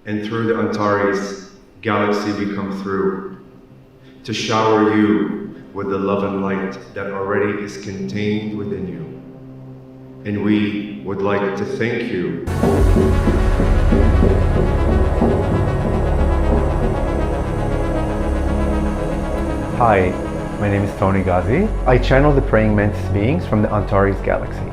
and through the Antares galaxy we come through, to shower you with the love and light that already is contained within you. And we would like to thank you. Hi, my name is Toni Ghazi. I channel the Praying-Mantis beings from the Antares galaxy.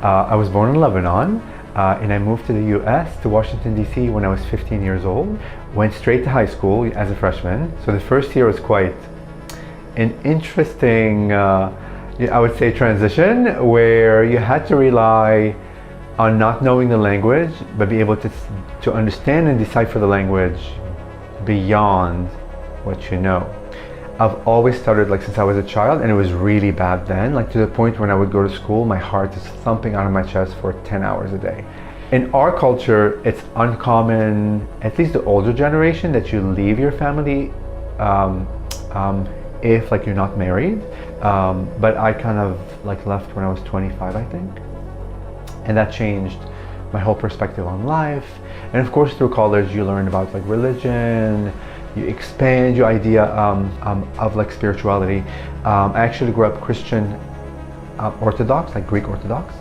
I was born in Lebanon, and I moved to the US, to Washington DC when I was 15 years old. Went straight to high school as a freshman. So the first year was quite an interesting, I would say, transition, where you had to rely on not knowing the language, but be able to understand and decipher the language beyond what you know. I've always started since I was a child, and it was really bad then, to the point when I would go to school, my heart is thumping out of my chest for 10 hours a day. In our culture, it's uncommon, at least the older generation, that you leave your family if you're not married. But I kind of left when I was 25, I think. And that changed my whole perspective on life. And of course, through college, you learn about religion, you expand your idea of spirituality. I actually grew up Christian Orthodox, Greek Orthodox.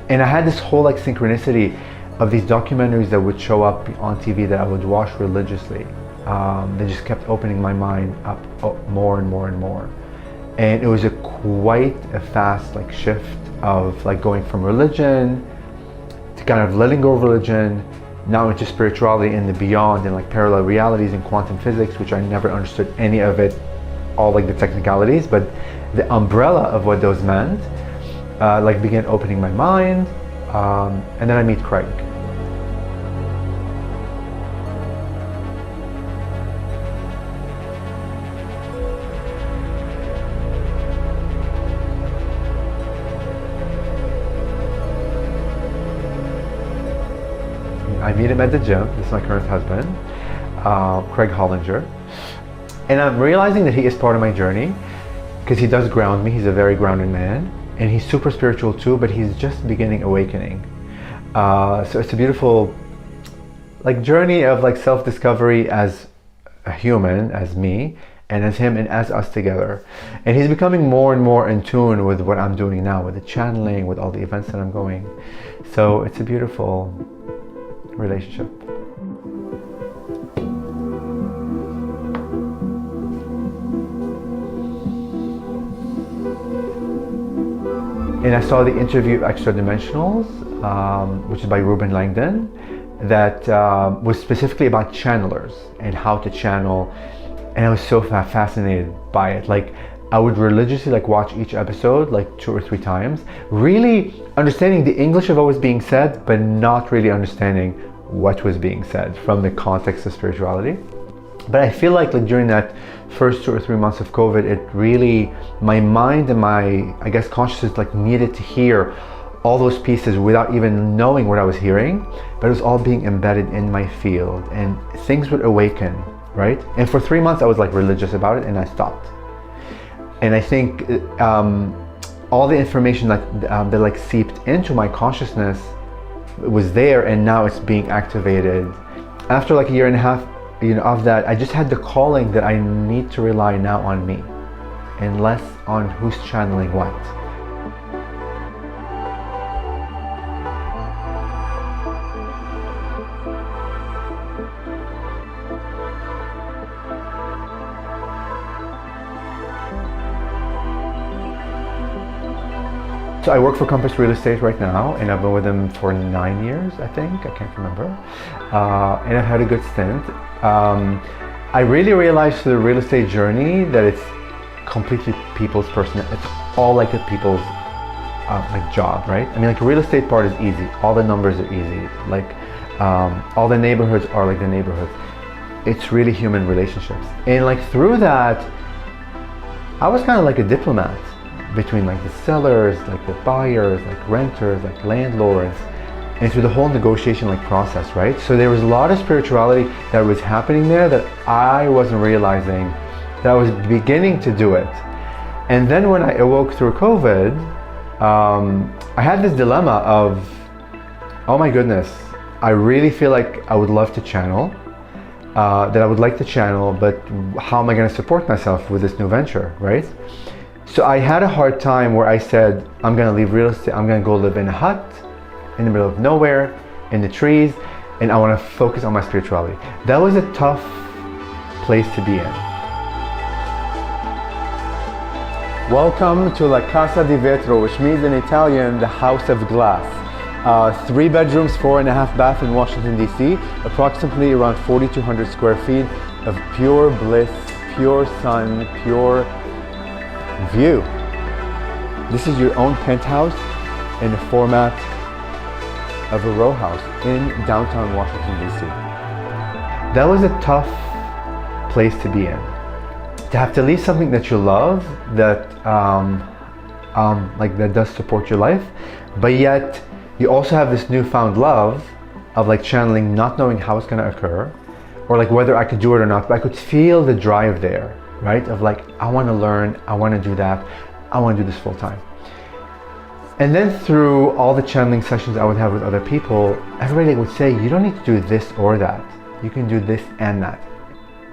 And I had this whole synchronicity of these documentaries that would show up on TV that I would watch religiously. They just kept opening my mind up more and more and more. And it was quite a fast shift of going from religion to kind of letting go of religion, now into spirituality and the beyond, and parallel realities and quantum physics, which I never understood any of it, all the technicalities, but the umbrella of what those meant began opening my mind. And then I meet Craig. I meet him at the gym. This is my current husband, Craig Hollinger. And I'm realizing that he is part of my journey, because he does ground me. He's a very grounded man. And he's super spiritual too, but he's just beginning awakening. So it's a beautiful journey of self-discovery as a human, as me, and as him, and as us together. And he's becoming more and more in tune with what I'm doing now, with the channeling, with all the events that I'm going. So it's a beautiful relationship. And I saw the interview of Extra Dimensionals, which is by Ruben Langdon, that was specifically about channelers and how to channel. And I was so fascinated by it. I would religiously watch each episode 2 or 3 times, really understanding the English of what was being said, but not really understanding what was being said from the context of spirituality. But I feel during that first 2 or 3 months of COVID, it really, my mind and my, consciousness needed to hear all those pieces without even knowing what I was hearing, but it was all being embedded in my field, and things would awaken, right? And for 3 months I was religious about it, and I stopped. And I think all the information that seeped into my consciousness was there, and now it's being activated. After a year and a half of that, I just had the calling that I need to rely now on me and less on who's channeling what. So I work for Compass Real Estate right now, and I've been with them for 9 years, I think. I can't remember. And I've had a good stint. I really realized through the real estate journey that it's completely people's personal. It's all a people's job, right? I mean, real estate part is easy. All the numbers are easy. All the neighborhoods are the neighborhoods. It's really human relationships. And through that, I was kind of a diplomat between the sellers, the buyers, renters, landlords, and through the whole negotiation process, right? So there was a lot of spirituality that was happening there that I wasn't realizing, that I was beginning to do it. And then when I awoke through COVID, I had this dilemma of, oh my goodness, I really feel like I would love to channel, that I would like to channel, but how am I going to support myself with this new venture, right? So I had a hard time where I said, I'm going to leave real estate, I'm going to go live in a hut in the middle of nowhere, in the trees, and I want to focus on my spirituality. That was a tough place to be in. Welcome to La Casa di Vetro, which means in Italian, the house of glass. 3 bedrooms, 4.5 baths in Washington, D.C., approximately around 4,200 square feet of pure bliss, pure sun, pure view. This is your own penthouse in the format of a row house in downtown Washington, D.C. That was a tough place to be in. To have to leave something that you love, that that does support your life, but yet you also have this newfound love of like channeling, not knowing how it's going to occur, or like whether I could do it or not, but I could feel the drive there, right? Of like, I want to learn, I want to do that, I want to do this full time. And then through all the channeling sessions I would have with other people, everybody would say, you don't need to do this or that. You can do this and that.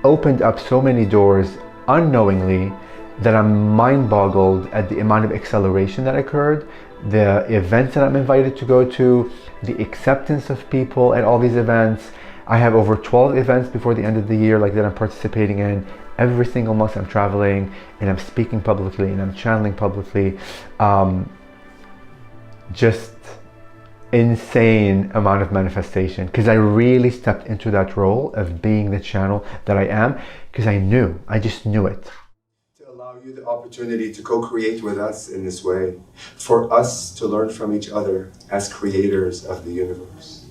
Opened up so many doors unknowingly that I'm mind boggled at the amount of acceleration that occurred, the events that I'm invited to go to, the acceptance of people at all these events. I have over 12 events before the end of the year, like that I'm participating in. Every single month I'm traveling and I'm speaking publicly and I'm channeling publicly. Just insane amount of manifestation, because I really stepped into that role of being the channel that I am, because I just knew it. To allow you the opportunity to co-create with us in this way, for us to learn from each other as creators of the universe.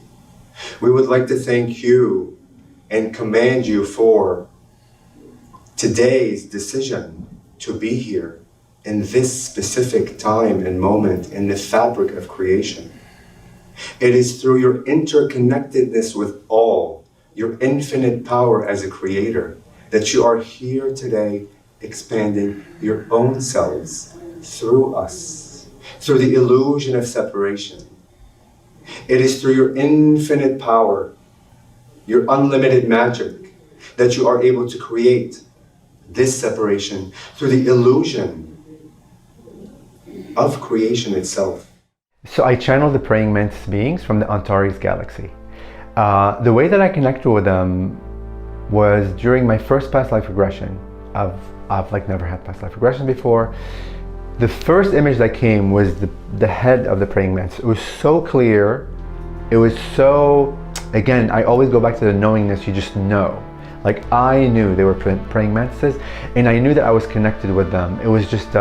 We would like to thank you and commend you for today's decision to be here in this specific time and moment in the fabric of creation. It is through your interconnectedness with all, your infinite power as a creator, that you are here today expanding your own selves through us, through the illusion of separation. It is through your infinite power, your unlimited magic, that you are able to create this separation through the illusion of creation itself. So I channeled the Praying-Mantis beings from the Antares galaxy. The way that I connected with them was during my first past life regression. I've like never had past life regression before. The first image that came was the head of the Praying-Mantis. It was so clear. It was so, again, I always go back to the knowingness, you just know. Like I knew they were praying mantises, and I knew that I was connected with them. It was just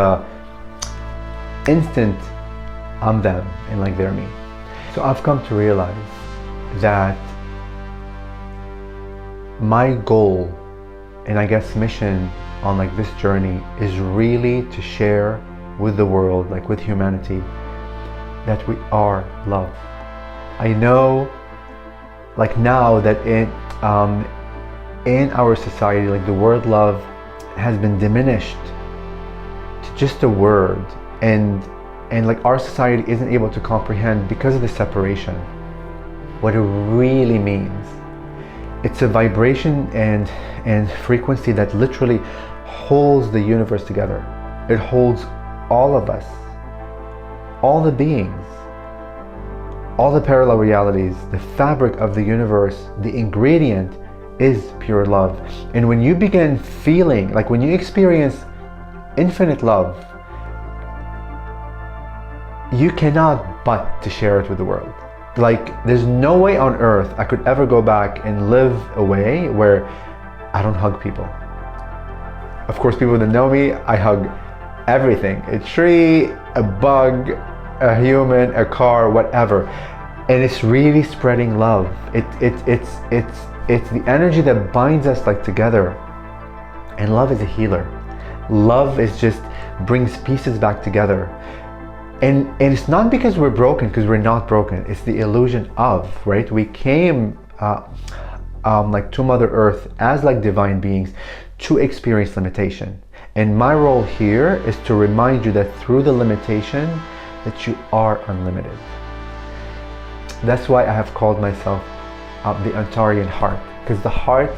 instant, I'm them and like they're me. So I've come to realize that my goal and I guess mission on like this journey is really to share with the world, like with humanity, that we are love. I know like now that in our society, like the word love has been diminished to just a word, and like our society isn't able to comprehend, because of the separation, what it really means. It's a vibration and frequency that literally holds the universe together. It holds all of us, all the beings, all the parallel realities, the fabric of the universe. The ingredient is pure love. And when you begin feeling, like when you experience infinite love, you cannot but to share it with the world. Like there's no way on earth I could ever go back and live a way where I don't hug people. Of course, people that know me, I hug everything. A tree, a bug, a human, a car, whatever. And it's really spreading love. It's the energy that binds us like together. And love is a healer. Love is just brings pieces back together. And it's not because we're broken, because we're not broken. It's the illusion of, right? We came like to Mother Earth as like divine beings to experience limitation. And my role here is to remind you that through the limitation, that you are unlimited. That's why I have called myself the Antarean Heart, because the heart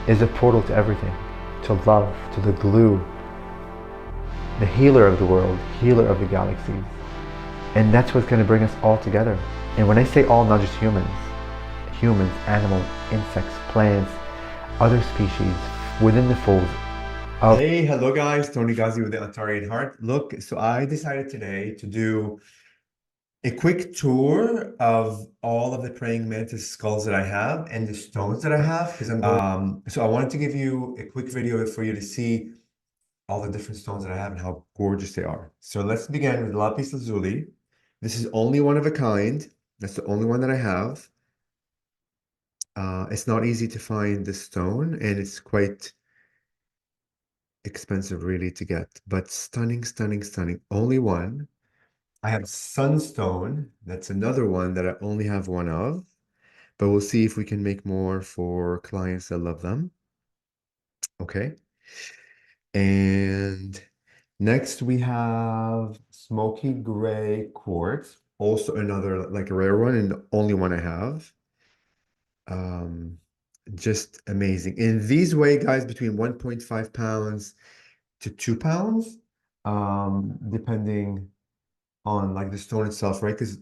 is a portal to everything, to love, to the glue, the healer of the world, healer of the galaxies. And that's what's going to bring us all together. And when I say all, not just humans, animals, insects, plants, other species within the fold of. Hey, hello guys, Toni Ghazi with the Antarean Heart. Look, so I decided today to do a quick tour of all of the praying mantis skulls that I have and the stones that I have, because so I wanted to give you a quick video for you to see all the different stones that I have and how gorgeous they are. So let's begin with lapis lazuli. This is only one of a kind. That's the only one that I have. It's not easy to find this stone, and it's quite expensive really to get, but stunning, stunning, stunning. Only one. I have sunstone. That's another one that I only have one of, but we'll see if we can make more for clients that love them. Okay. And next we have smoky gray quartz, also another like a rare one and the only one I have. Um, just amazing. In these weigh, guys, between 1.5 pounds to 2 pounds, depending on like the stone itself, right? Because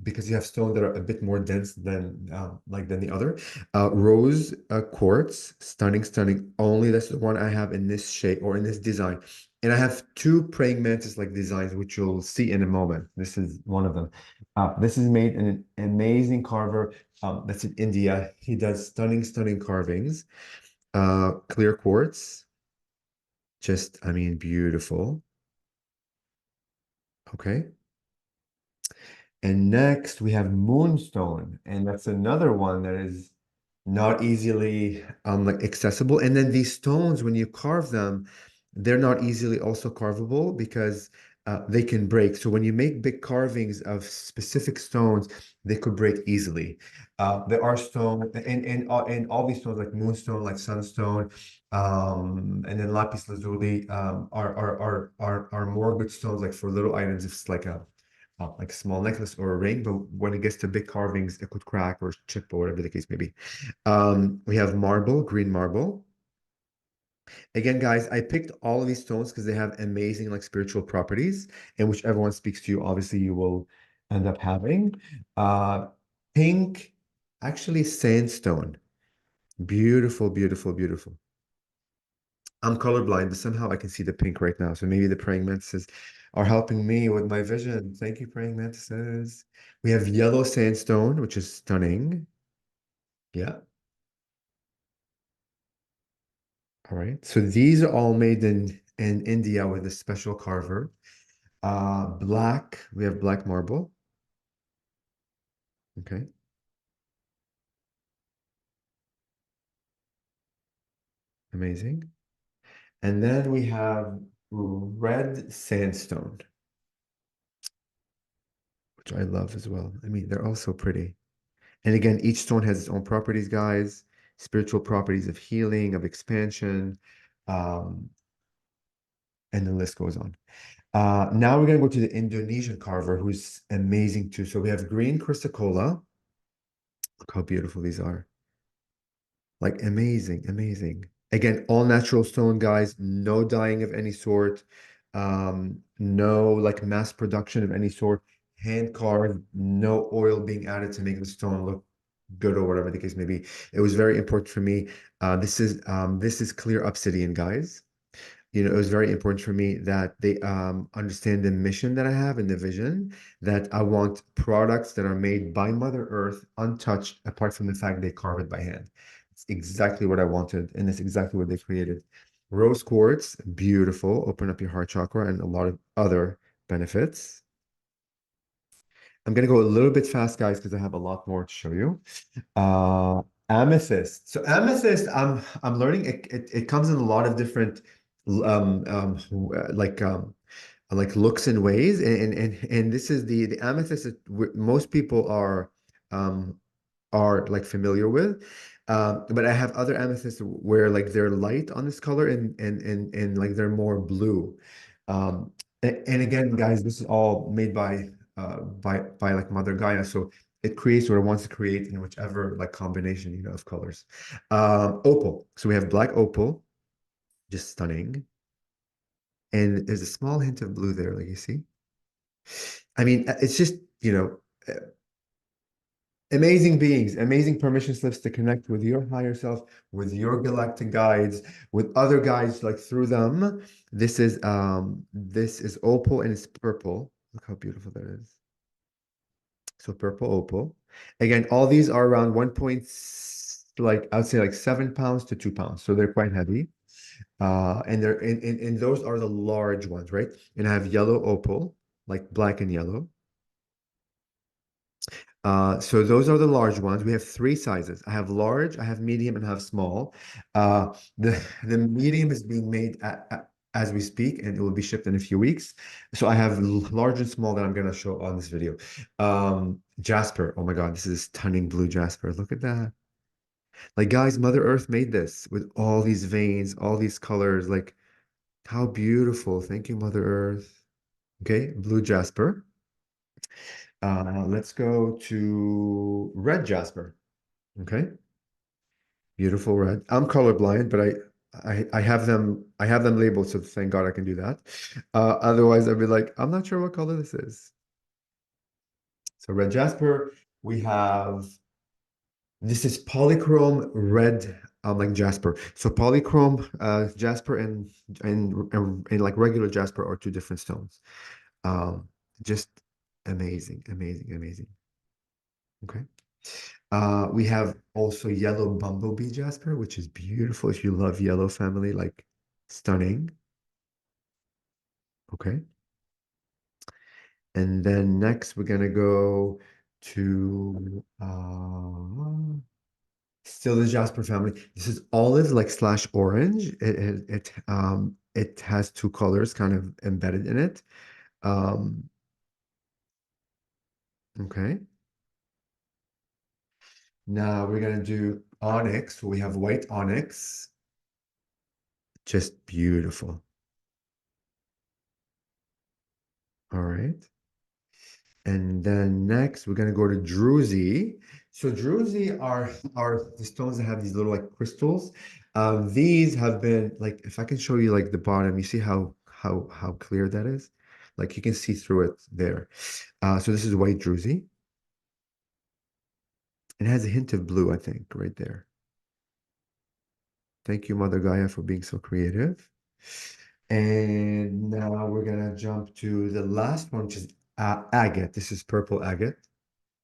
because you have stones that are a bit more dense than than the other. Rose quartz, stunning, stunning. Only that's the one I have in this shape or in this design. And I have two praying mantis like designs, which you'll see in a moment. This is one of them. This is made in an amazing carver that's in India. He does stunning, stunning carvings. Clear quartz, just, I mean, beautiful. Okay. And next we have moonstone, and that's another one that is not easily like accessible. And then these stones, when you carve them, they're not easily also carvable because they can break. So when you make big carvings of specific stones, they could break easily. There are stone and all these stones like moonstone, like sunstone, and then lapis lazuli are more good stones like for little items. If it's like a small necklace or a ring, but when it gets to big carvings, it could crack or chip or whatever the case may be. We have marble, green marble. Again, guys, I picked all of these stones because they have amazing like spiritual properties, and whichever one speaks to you, obviously you will end up having. Uh, pink, actually sandstone. Beautiful, beautiful, beautiful. I'm colorblind, but somehow I can see the pink right now. So maybe the praying mantises are helping me with my vision. Thank you, praying mantises. We have yellow sandstone, which is stunning. Yeah. All right. So these are all made in India with a special carver. Black, we have black marble. Okay. Amazing. And then we have red sandstone, which I love as well. I mean, they're all so pretty. And again, each stone has its own properties, guys, spiritual properties of healing, of expansion, um, and the list goes on. Now we're going to go to the Indonesian carver, who's amazing too. So we have green chrysocolla. Look how beautiful these are. Like amazing, amazing. Again, all natural stone, guys, no dyeing of any sort, no like mass production of any sort, hand carved, no oil being added to make the stone look good or whatever the case may be. It was very important for me. This is clear obsidian, guys. You know, it was very important for me that they understand the mission that I have and the vision that I want products that are made by Mother Earth untouched, apart from the fact they carve it by hand. It's exactly what I wanted, and it's exactly what they created. Rose quartz, beautiful, open up your heart chakra and a lot of other benefits. I'm gonna go a little bit fast, guys, because I have a lot more to show you. Amethyst. So amethyst, I'm learning it comes in a lot of different um um like um looks and ways, and this is the amethyst that most people are like familiar with. But I have other amethysts where like they're light on this color and like they're more blue. And again, guys, this is all made by by like Mother Gaia. So it creates what it wants to create in whichever like combination, of colors. Opal. So we have black opal, just stunning. And there's a small hint of blue there, like you see. I mean, it's just, uh, amazing beings, amazing permission slips to connect with your higher self, with your galactic guides, with other guides like through them. This is opal and it's purple. Look how beautiful that is. So purple opal. Again, all these are around 1 point, like I would say like 7 pounds to 2 pounds. So they're quite heavy. And those are the large ones, right? And I have yellow opal, like black and yellow. So those are the large ones. We have three sizes. I have large, I have medium, and I have small. The medium is being made as we speak, and it will be shipped in a few weeks. So I have large and small that I'm going to show on this video. Jasper. Oh my God, this is stunning blue jasper. Look at that. Like, guys, Mother Earth made this with all these veins, all these colors. Like, how beautiful. Thank you, Mother Earth. Okay, blue jasper. Let's go to red jasper. Okay, beautiful red. I'm colorblind, but I have them labeled, so thank God I can do that. Otherwise, I'd be like, I'm not sure what color this is. So red jasper, we have this is polychrome red, like jasper. So polychrome jasper and like regular jasper are two different stones. Um, just amazing, amazing, amazing. Okay. We have also yellow bumblebee jasper, which is beautiful if you love yellow family, like stunning. Okay. And then next we're gonna go to still the jasper family. This is olive like slash orange. It has two colors kind of embedded in it. Um, okay. Now we're gonna do onyx. We have white onyx, just beautiful. All right. And then next, we're gonna go to druzy. So druzy are the stones that have these little like crystals. These have been like, if I can show you like the bottom, you see how clear that is? Like you can see through it there. So this is white druzy. It has a hint of blue, I think, right there. Thank you, Mother Gaia, for being so creative. And now we're gonna jump to the last one, which is agate. This is purple agate.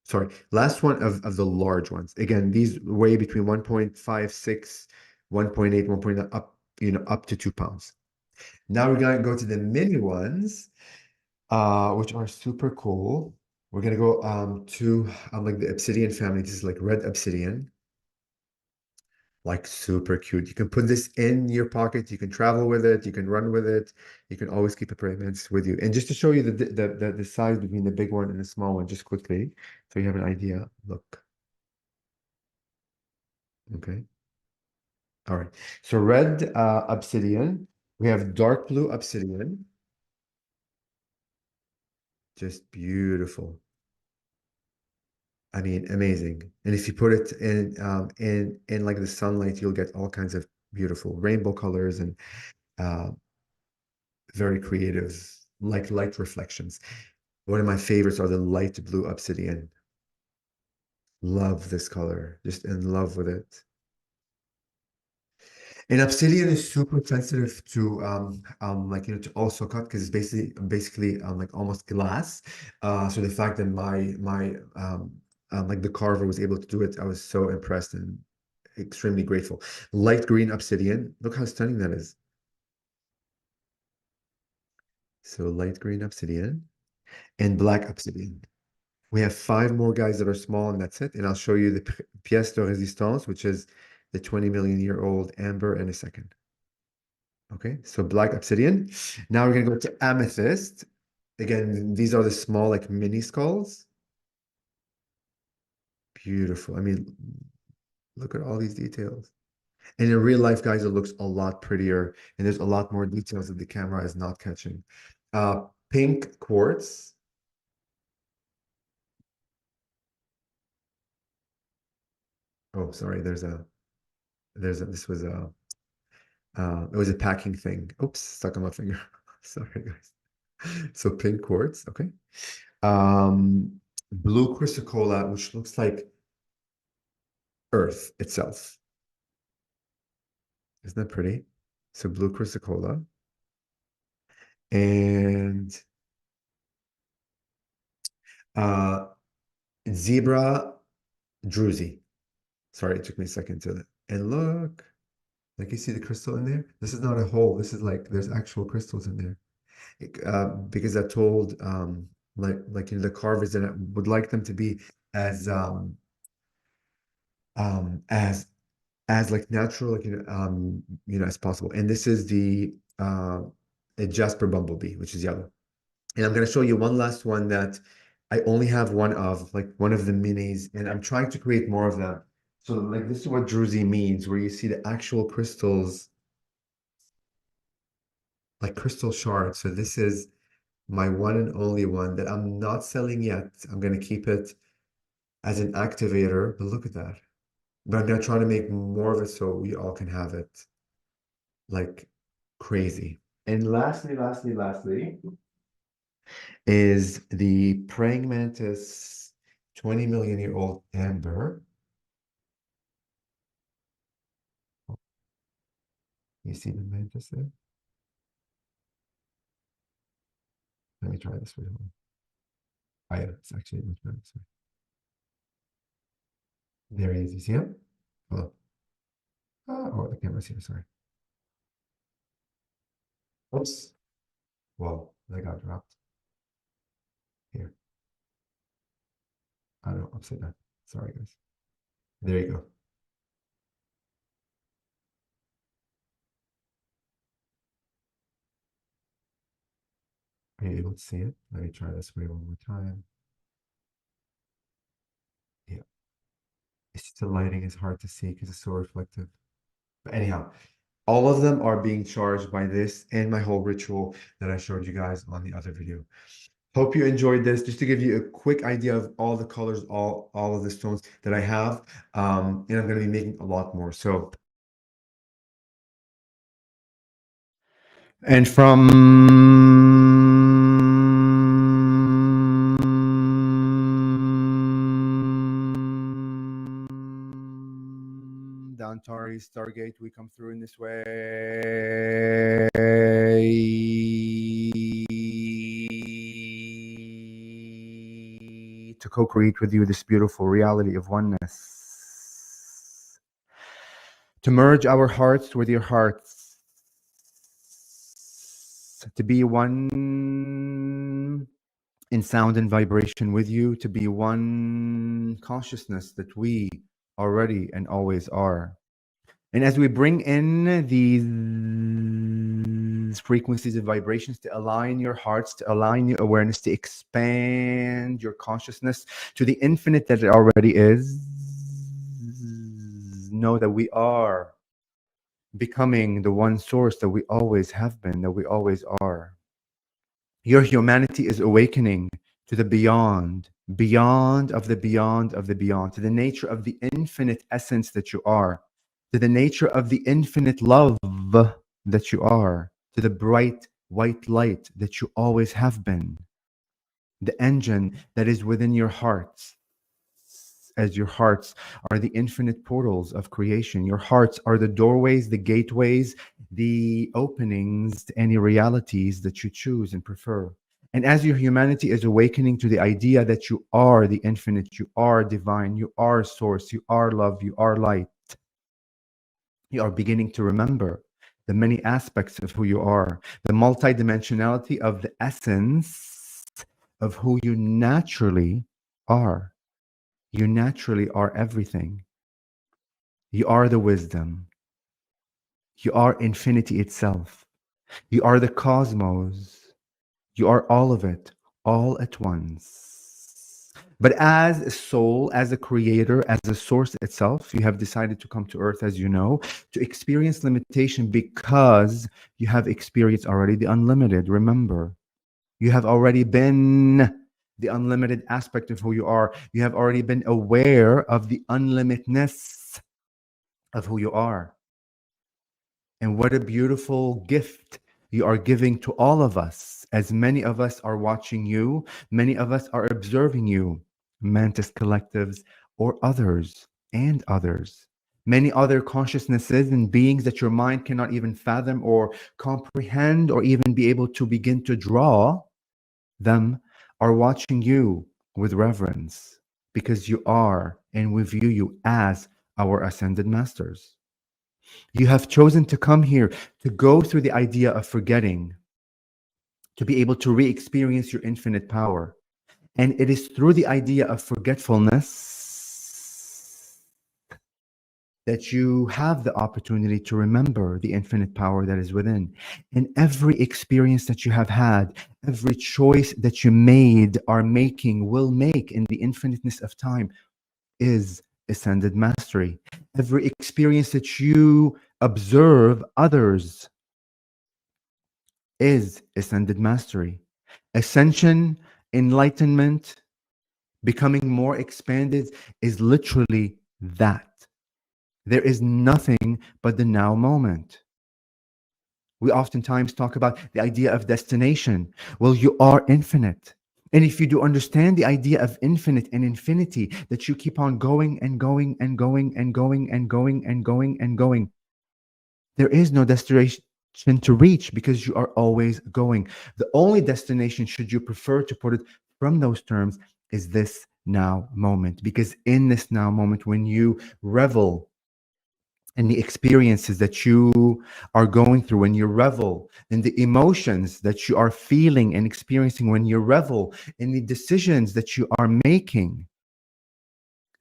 Sorry, last one of the large ones. Again, these weigh between 1.56, 1.8, 1.9, up, up to 2 pounds. Now we're gonna go to the mini ones, which are super cool. We're gonna go to like the obsidian family. This is like red obsidian, like super cute. You can put this in your pocket. You can travel with it. You can run with it. You can always keep a Praying-Mantis with you. And just to show you the size between the big one and the small one, just quickly, so you have an idea. Look. Okay. All right. So red obsidian. We have dark blue obsidian. Just beautiful. I mean, amazing. And if you put it in like the sunlight, you'll get all kinds of beautiful rainbow colors and uh, very creative, like light reflections. One of my favorites are the light blue obsidian. Love this color. Just in love with it. And obsidian is super sensitive to like to also cut because it's basically like almost glass. So the fact that my like the carver was able to do it, I was so impressed and extremely grateful. Light green obsidian. Look how stunning that is. So light green obsidian and black obsidian. We have five more guys that are small, and that's it. And I'll show you the pièce de résistance, which is the 20 million year old amber in a second. Okay, so black obsidian. Now we're gonna go to amethyst. Again, these are the small, like mini skulls. Beautiful. I mean, look at all these details. And in real life, guys, it looks a lot prettier, and there's a lot more details that the camera is not catching. Pink quartz. Oh, sorry. This was it was a packing thing. Oops, stuck on my finger. Sorry, guys. So pink quartz, okay. Blue chrysocolla, which looks like Earth itself. Isn't that pretty? So blue chrysocolla and uh, zebra druzy. Sorry, it took me a second to. And look, like you see the crystal in there. This is not a hole. This is like there's actual crystals in there. Because I told like the carvers that I would like them to be as um as as like natural like as possible. And this is the a Jasper bumblebee, which is yellow. And I'm going to show you one last one that I only have one of, like one of the minis, and I'm trying to create more of them. So like this is what druzy means, where you see the actual crystals, like crystal shards. So this is my one and only one that I'm not selling yet. I'm going to keep it as an activator, but look at that. But I'm going to try to make more of it so we all can have it like crazy. And lastly, is the Praying-Mantis 20 million year old amber. You see the mantis there? Let me try this for you. Oh yeah, it's actually much better this way. There he is. You see him? Hello. Oh, the camera's here. Sorry. Oops. Whoa, that got dropped. Here. I don't know, upside down. Sorry, guys. There you go. Are you able to see it? Let me try this way one more time. Yeah. It's just the lighting is hard to see because it's so reflective. But anyhow, all of them are being charged by this and my whole ritual that I showed you guys on the other video. Hope you enjoyed this. Just to give you a quick idea of all the colors, all of the stones that I have. And I'm going to be making a lot more. So, and from the Antares Stargate, we come through in this way to co-create with you this beautiful reality of oneness, to merge our hearts with your hearts, to be one in sound and vibration with you, to be one consciousness that we already and always are. And as we bring in these frequencies and vibrations to align your hearts, to align your awareness, to expand your consciousness to the infinite that it already is, know that we are becoming the one source that we always have been, that we always are. Your humanity is awakening to the beyond, beyond of the beyond of the beyond, to the nature of the infinite essence that you are, to the nature of the infinite love that you are, to the bright white light that you always have been, the engine that is within your hearts. As your hearts are the infinite portals of creation. Your hearts are the doorways, the gateways, the openings to any realities that you choose and prefer. And as your humanity is awakening to the idea that you are the infinite, you are divine, you are source, you are love, you are light, you are beginning to remember the many aspects of who you are, the multidimensionality of the essence of who you naturally are. You naturally are everything. You are the wisdom. You are infinity itself. You are the cosmos. You are all of it, all at once. But as a soul, as a creator, as a source itself, you have decided to come to earth, as you know, to experience limitation because you have experienced already the unlimited. Remember, you have already been the unlimited aspect of who you are. You have already been aware of the unlimitedness of who you are. And what a beautiful gift you are giving to all of us, as many of us are watching you, many of us are observing you, Mantis collectives or others and others. Many other consciousnesses and beings that your mind cannot even fathom or comprehend or even be able to begin to draw them are watching you with reverence because you are and we view you as our ascended masters. You have chosen to come here to go through the idea of forgetting, to be able to re experience your infinite power. And it is through the idea of forgetfulness that you have the opportunity to remember the infinite power that is within. And every experience that you have had, every choice that you made, are making, will make in the infiniteness of time is ascended mastery. Every experience that you observe others is ascended mastery. Ascension, enlightenment, becoming more expanded is literally that. There is nothing but the now moment. We oftentimes talk about the idea of destination. Well, you are infinite. And if you do understand the idea of infinite and infinity, that you keep on going and going and going and going and going and going and going, there is no destination to reach because you are always going. The only destination, should you prefer to put it from those terms, is this now moment. Because in this now moment, when you revel and the experiences that you are going through, when you revel in the emotions that you are feeling and experiencing, when you revel in the decisions that you are making,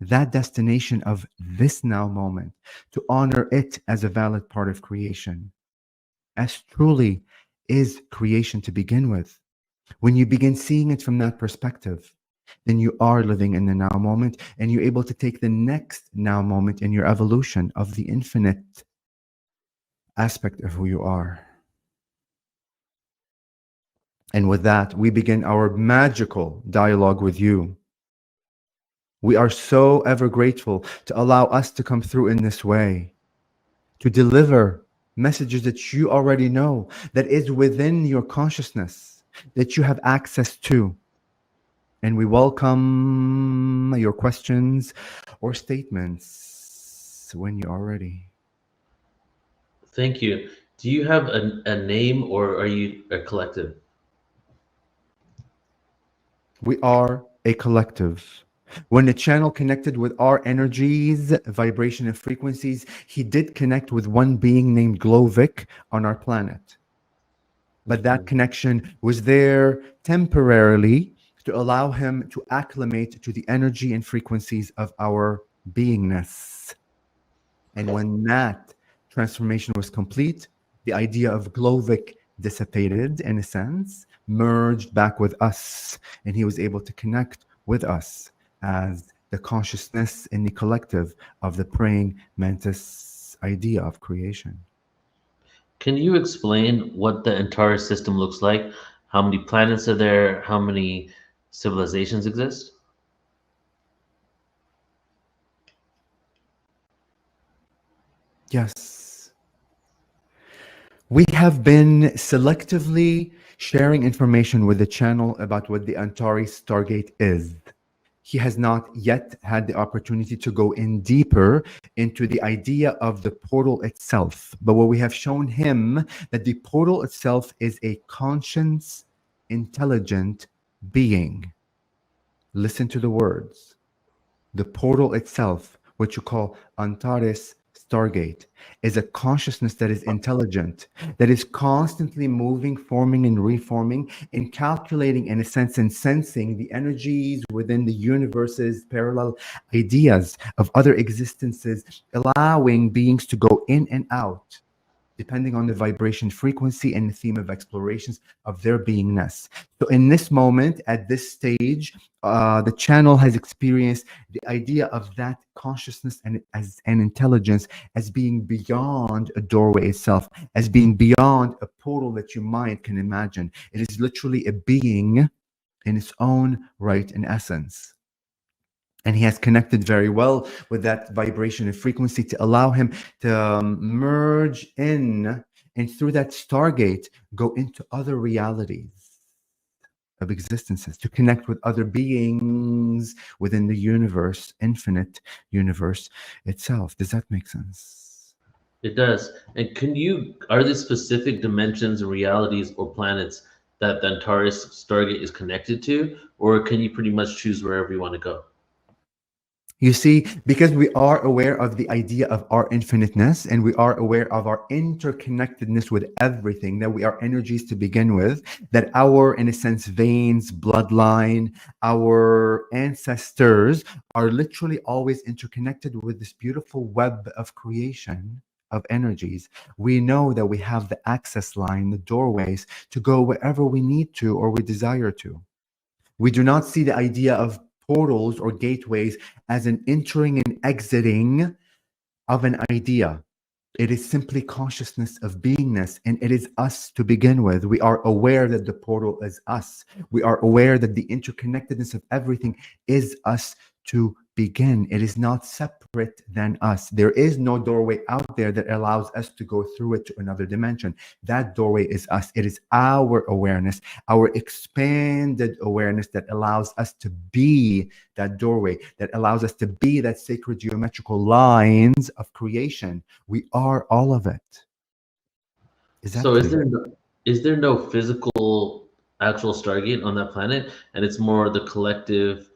that destination of this now moment, to honor it as a valid part of creation, as truly is creation to begin with. When you begin seeing it from that perspective, then you are living in the now moment and you're able to take the next now moment in your evolution of the infinite aspect of who you are. And with that, we begin our magical dialogue with you. We are so ever grateful to allow us to come through in this way, to deliver messages that you already know, that is within your consciousness, that you have access to. And we welcome your questions or statements when you are ready. Thank you. Do you have a name or are you a collective? We are a collective. When the channel connected with our energies, vibration, and frequencies, he did connect with one being named Glovic on our planet. But that connection was there temporarily to allow him to acclimate to the energy and frequencies of our beingness. And when that transformation was complete, the idea of Glovic dissipated in a sense, merged back with us, and he was able to connect with us as the consciousness in the collective of the Praying-Mantis idea of creation. Can you explain what the Antares system looks like? How many planets are there? How many civilizations exist? Yes. We have been selectively sharing information with the channel about what the Antares-Stargate is. He has not yet had the opportunity to go in deeper into the idea of the portal itself. But what we have shown him, that the portal itself is a conscious, intelligent being. Listen to the words. The portal itself, what you call Antares-Stargate, is a consciousness that is intelligent, that is constantly moving, forming, and reforming, and calculating, in a sense, and sensing the energies within the universe's parallel ideas of other existences, allowing beings to go in and out, depending on the vibration frequency and the theme of explorations of their beingness. So in this moment, at this stage, the channel has experienced the idea of that consciousness and as an intelligence as being beyond a doorway itself, as being beyond a portal that your mind can imagine. It is literally a being in its own right and essence. And he has connected very well with that vibration and frequency to allow him to merge in and through that stargate go into other realities of existences, to connect with other beings within the universe, infinite universe itself. Does that make sense? It does. And are there specific dimensions and realities or planets that the Antares Stargate is connected to, or can you pretty much choose wherever you want to go? You see, because we are aware of the idea of our infiniteness and we are aware of our interconnectedness with everything, that we are energies to begin with, that our, in a sense, veins, bloodline, our ancestors are literally always interconnected with this beautiful web of creation of energies. We know that we have the access line, the doorways to go wherever we need to or we desire to. We do not see the idea of portals or gateways as an entering and exiting of an idea. It is simply consciousness of beingness, and it is us to begin with. We are aware that the portal is us. We are aware that the interconnectedness of everything is us to begin. It is not separate than us. There is no doorway out there that allows us to go through it to another dimension. That doorway is us. It is our awareness, our expanded awareness that allows us to be that doorway, that allows us to be that sacred geometrical lines of creation. We are all of it. Is that So clear? is there no physical actual Stargate on that planet, and it's more the collective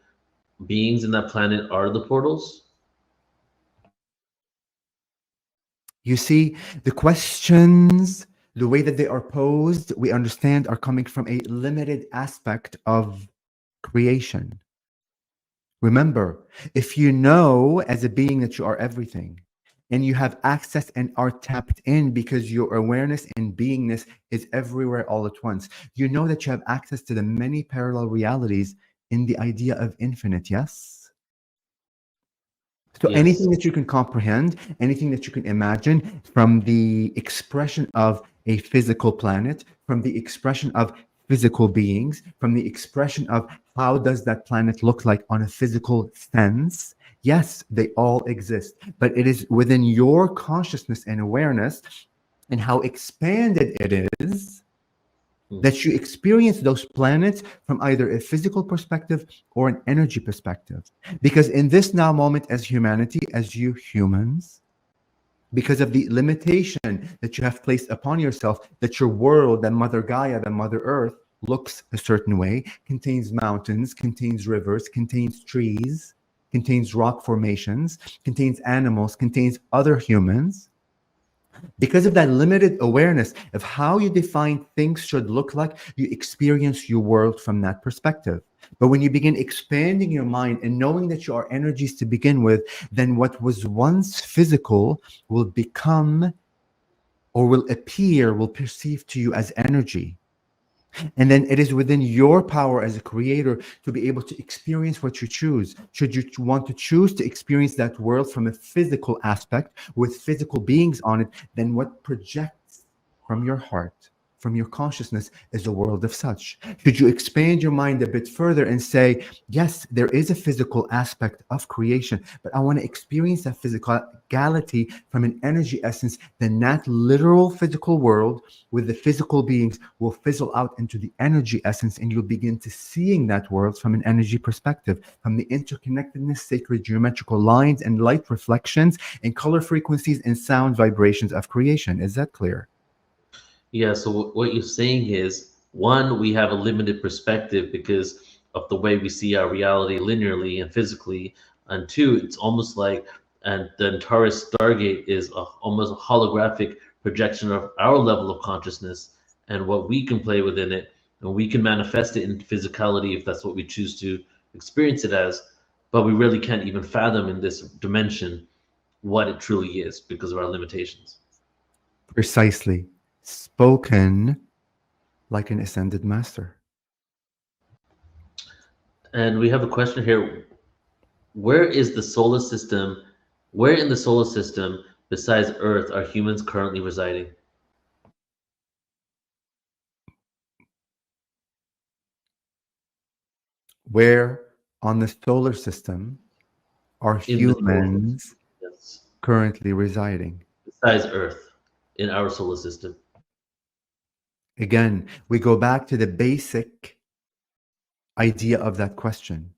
beings in that planet are the portals? You see, the questions, the way that they are posed, we understand are coming from a limited aspect of creation. Remember, if you know as a being that you are everything, and you have access and are tapped in because your awareness and beingness is everywhere all at once, you know that you have access to the many parallel realities in the idea of infinite, yes? So Yes. anything that you can comprehend, anything that you can imagine from the expression of a physical planet, from the expression of physical beings, from the expression of how does that planet look like on a physical sense, yes, they all exist. But it is within your consciousness and awareness and how expanded it is Hmm. that you experience those planets from either a physical perspective or an energy perspective. Because in this now moment, as humanity, as you humans, because of the limitation that you have placed upon yourself, that your world, that Mother Gaia, that Mother Earth, looks a certain way, contains mountains, contains rivers, contains trees, contains rock formations, contains animals, contains other humans. Because of that limited awareness of how you define things should look like, you experience your world from that perspective. But when you begin expanding your mind and knowing that you are energies to begin with, then what was once physical will become or will appear, will perceive to you as energy. And then it is within your power as a creator to be able to experience what you choose. Should you want to choose to experience that world from a physical aspect with physical beings on it, then what projects from your heart, from your consciousness, is a world of such. Should you expand your mind a bit further and say, yes, there is a physical aspect of creation, but I want to experience that physicality from an energy essence, then that literal physical world with the physical beings will fizzle out into the energy essence, and you'll begin to seeing that world from an energy perspective, from the interconnectedness, sacred geometrical lines and light reflections and color frequencies and sound vibrations of creation. Is that clear? Yeah, so what you're saying is, one, we have a limited perspective because of the way we see our reality linearly and physically, and two, it's almost like and the Antares Stargate is almost a holographic projection of our level of consciousness and what we can play within it, and we can manifest it in physicality if that's what we choose to experience it as, but we really can't even fathom in this dimension what it truly is because of our limitations. Precisely. Spoken like an ascended master. And we have a question here. Where is the solar system? Where in the solar system, besides Earth, are humans currently residing? Where on the solar system are In the solar system, humans yes. currently residing? Besides Earth, in our solar system. Again, we go back to the basic idea of that question.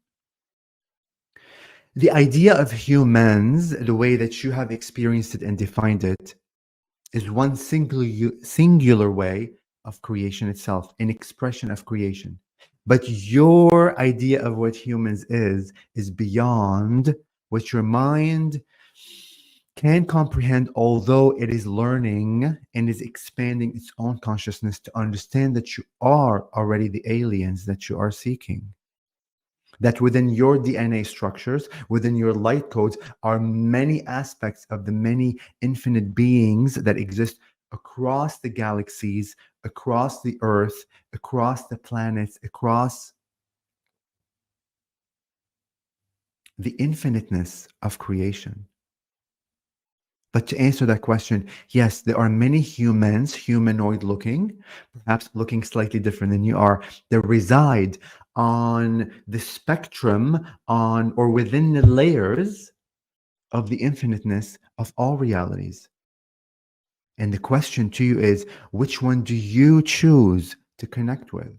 The idea of humans, the way that you have experienced it and defined it, is one singular way of creation itself, an expression of creation. But your idea of what humans is beyond what your mind can comprehend, although it is learning and is expanding its own consciousness to understand that you are already the aliens that you are seeking. That within your DNA structures, within your light codes, are many aspects of the many infinite beings that exist across the galaxies, across the earth, across the planets, across the infiniteness of creation. But to answer that question, yes, there are many humans, humanoid looking, perhaps looking slightly different than you are, that reside on the spectrum on or within the layers of the infiniteness of all realities. And the question to you is, which one do you choose to connect with?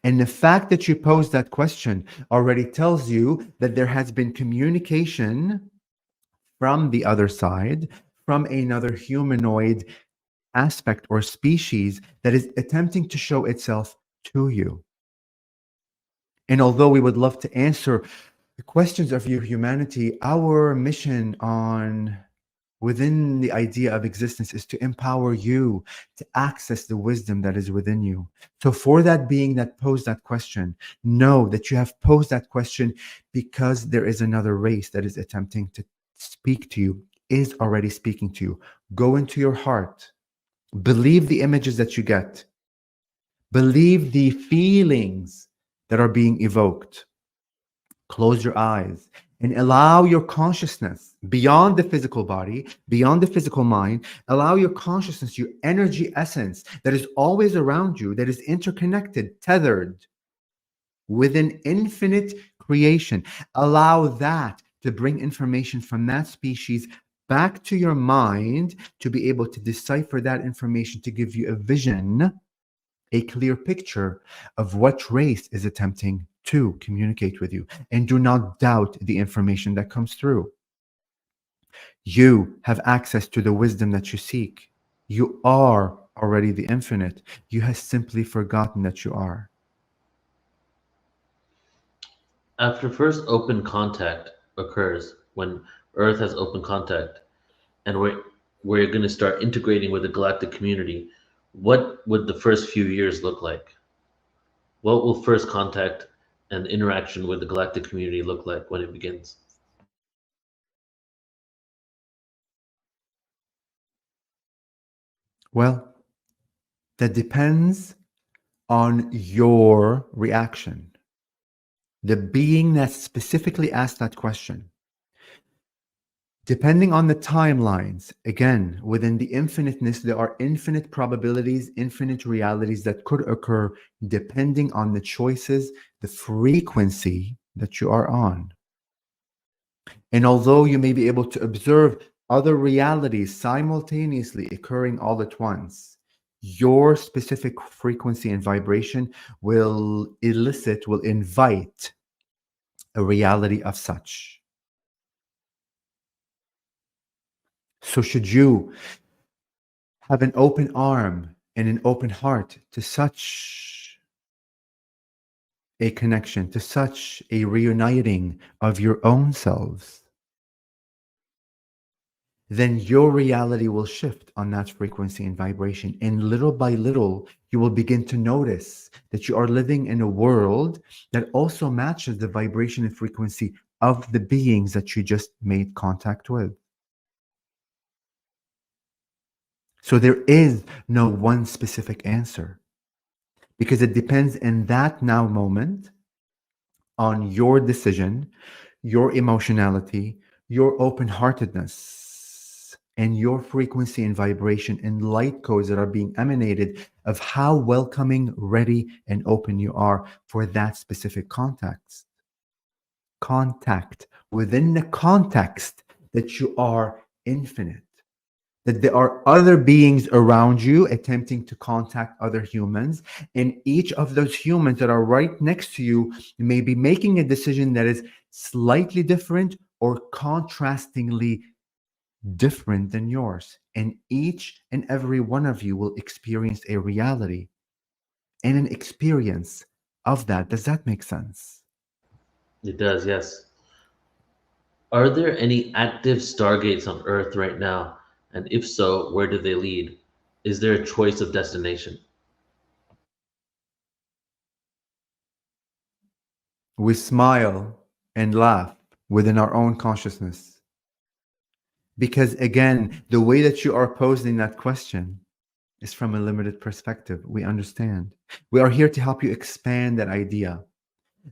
And the fact that you pose that question already tells you that there has been communication from the other side, from another humanoid aspect or species that is attempting to show itself to you. And although we would love to answer the questions of your humanity, our mission on within the idea of existence is to empower you to access the wisdom that is within you. So for that being that posed that question, know that you have posed that question because there is another race that is attempting to speak to you, is already speaking to you. Go into your heart. Believe the images that you get. Believe the feelings that are being evoked. Close your eyes and allow your consciousness beyond the physical body, beyond the physical mind. Allow your consciousness, your energy essence that is always around you, that is interconnected, tethered with an infinite creation. Allow that to bring information from that species back to your mind to be able to decipher that information to give you a vision, a clear picture of what race is attempting to communicate with you. And do not doubt the information that comes through. You have access to the wisdom that you seek. You are already the infinite. You have simply forgotten that you are. After first open contact occurs, when Earth has open contact, and we're going to start integrating with the galactic community, what would the first few years look like? What will first contact and interaction with the galactic community look like when it begins? Well, that depends on your reaction. The being that specifically asked that question. Depending on the timelines, again, within the infiniteness, there are infinite probabilities, infinite realities that could occur depending on the choices, the frequency that you are on. And although you may be able to observe other realities simultaneously occurring all at once, your specific frequency and vibration will elicit, will invite a reality of such. So, should you have an open arm and an open heart to such a connection, to such a reuniting of your own selves, then your reality will shift on that frequency and vibration. And little by little, you will begin to notice that you are living in a world that also matches the vibration and frequency of the beings that you just made contact with. So there is no one specific answer because it depends in that now moment on your decision, your emotionality, your open heartedness, and your frequency and vibration and light codes that are being emanated of how welcoming, ready, and open you are for that specific contact within the context that you are infinite, that there are other beings around you attempting to contact other humans, and each of those humans that are right next to you may be making a decision that is slightly different or contrastingly different than yours, and each and every one of you will experience a reality and an experience of that. Does that make sense? It does, yes. Are there any active stargates on Earth right now? And if so, where do they lead? Is there a choice of destination? We smile and laugh within our own consciousness. Because again, the way that you are posing that question is from a limited perspective. We understand. We are here to help you expand that idea.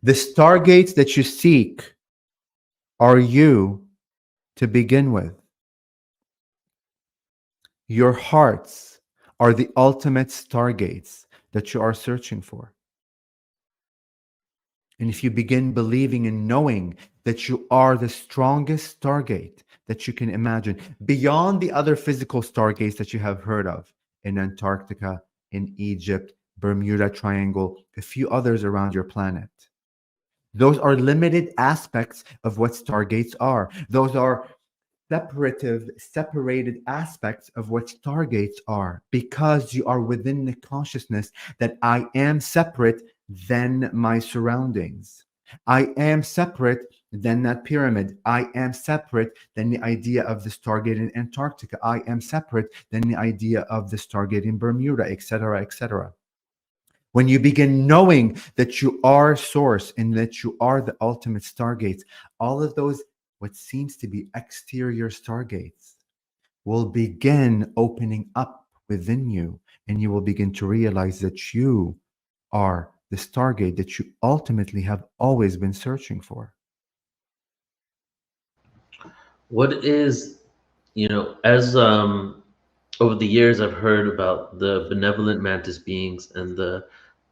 The stargates that you seek are you to begin with. Your hearts are the ultimate stargates that you are searching for. And if you begin believing and knowing that you are the strongest stargate that you can imagine, beyond the other physical stargates that you have heard of in Antarctica, in Egypt, Bermuda Triangle, a few others around your planet. Those are limited aspects of what stargates are. Those are separated aspects of what stargates are, because you are within the consciousness that I am separate than my surroundings. I am separate than that pyramid. I am separate than the idea of the Stargate in Antarctica. I am separate than the idea of the Stargate in Bermuda, etc., etc. When you begin knowing that you are source and that you are the ultimate stargates, all of those, what seems to be exterior stargates, will begin opening up within you, and you will begin to realize that you are the stargate that you ultimately have always been searching for. What is, as over the years I've heard about the benevolent mantis beings and the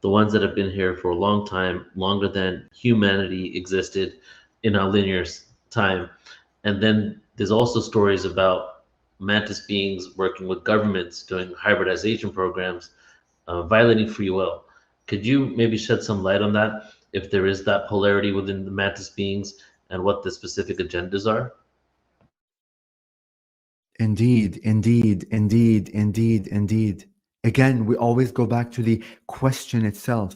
ones that have been here for a long time, longer than humanity existed in our linear time. And then there's also stories about mantis beings working with governments doing hybridization programs, violating free will. Could you maybe shed some light on that, if there is that polarity within the mantis beings and what the specific agendas are? Indeed, indeed, indeed, indeed, indeed. Again, we always go back to the question itself,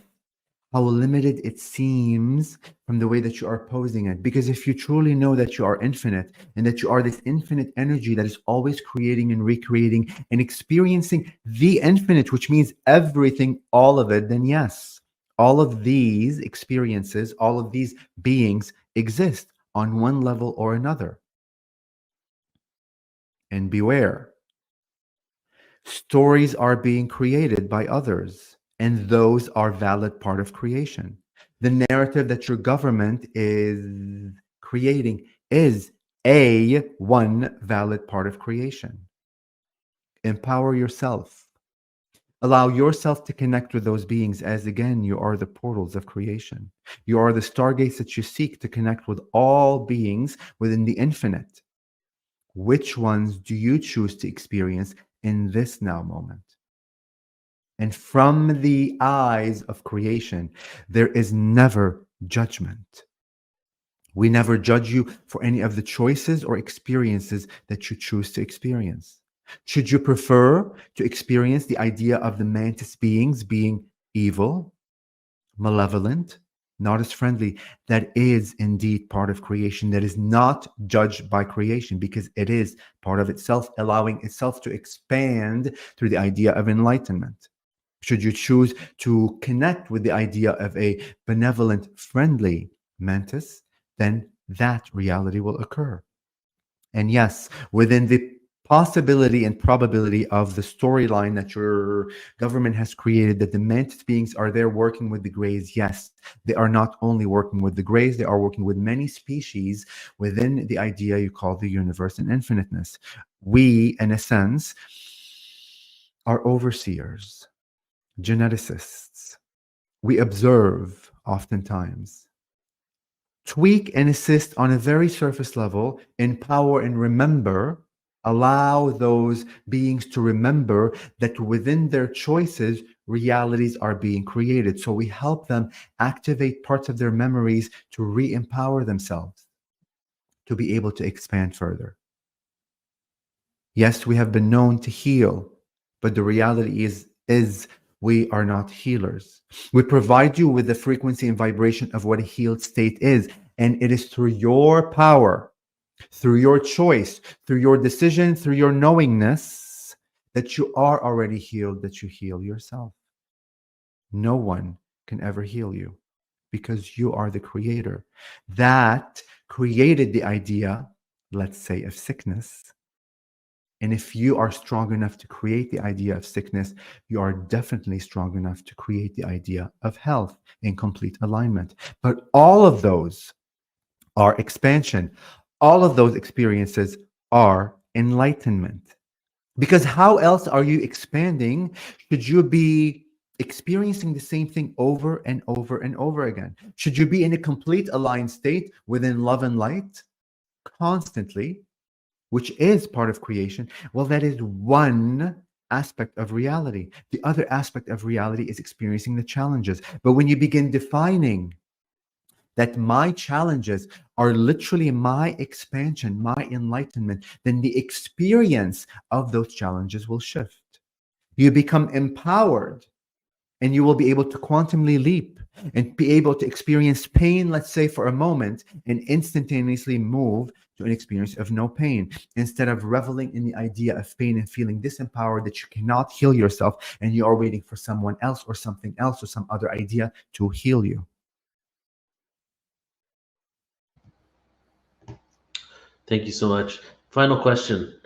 how limited it seems from the way that you are posing it. Because if you truly know that you are infinite and that you are this infinite energy that is always creating and recreating and experiencing the infinite, which means everything, all of it, then yes, all of these experiences, all of these beings exist on one level or another. And beware, stories are being created by others, and those are valid part of creation. The narrative that your government is creating is a one valid part of creation. Empower yourself. Allow yourself to connect with those beings, as again, you are the portals of creation. You are the stargates that you seek to connect with all beings within the infinite. Which ones do you choose to experience in this now moment? And from the eyes of creation, there is never judgment. We never judge you for any of the choices or experiences that you choose to experience. Should you prefer to experience the idea of the mantis beings being evil, malevolent, not as friendly, that is indeed part of creation, that is not judged by creation, because it is part of itself, allowing itself to expand through the idea of enlightenment. Should you choose to connect with the idea of a benevolent, friendly mantis, then that reality will occur. And yes, within the possibility and probability of the storyline that your government has created, that the mantis beings are there working with the greys. Yes, they are not only working with the greys, they are working with many species within the idea you call the universe and infiniteness. We, in a sense, are overseers, geneticists. We observe oftentimes, tweak and assist on a very surface level, empower and remember, allow those beings to remember that within their choices, realities are being created. So we help them activate parts of their memories to re-empower themselves, to be able to expand further. Yes, we have been known to heal, but the reality is we are not healers. We provide you with the frequency and vibration of what a healed state is, and it is through your power, through your choice, through your decision, through your knowingness that you are already healed, that you heal yourself. No one can ever heal you because you are the creator. That created the idea, let's say, of sickness. And if you are strong enough to create the idea of sickness, you are definitely strong enough to create the idea of health in complete alignment. But all of those are expansion. All of those experiences are enlightenment. Because how else are you expanding should you be experiencing the same thing over and over and over again? Should you be in a complete aligned state within love and light constantly, which is part of creation? Well, that is one aspect of reality. The other aspect of reality is experiencing the challenges. But when you begin defining that my challenges are literally my expansion, my enlightenment, then the experience of those challenges will shift. You become empowered and you will be able to quantumly leap and be able to experience pain, let's say for a moment, and instantaneously move to an experience of no pain, instead of reveling in the idea of pain and feeling disempowered that you cannot heal yourself and you are waiting for someone else or something else or some other idea to heal you. Thank you so much. Final question.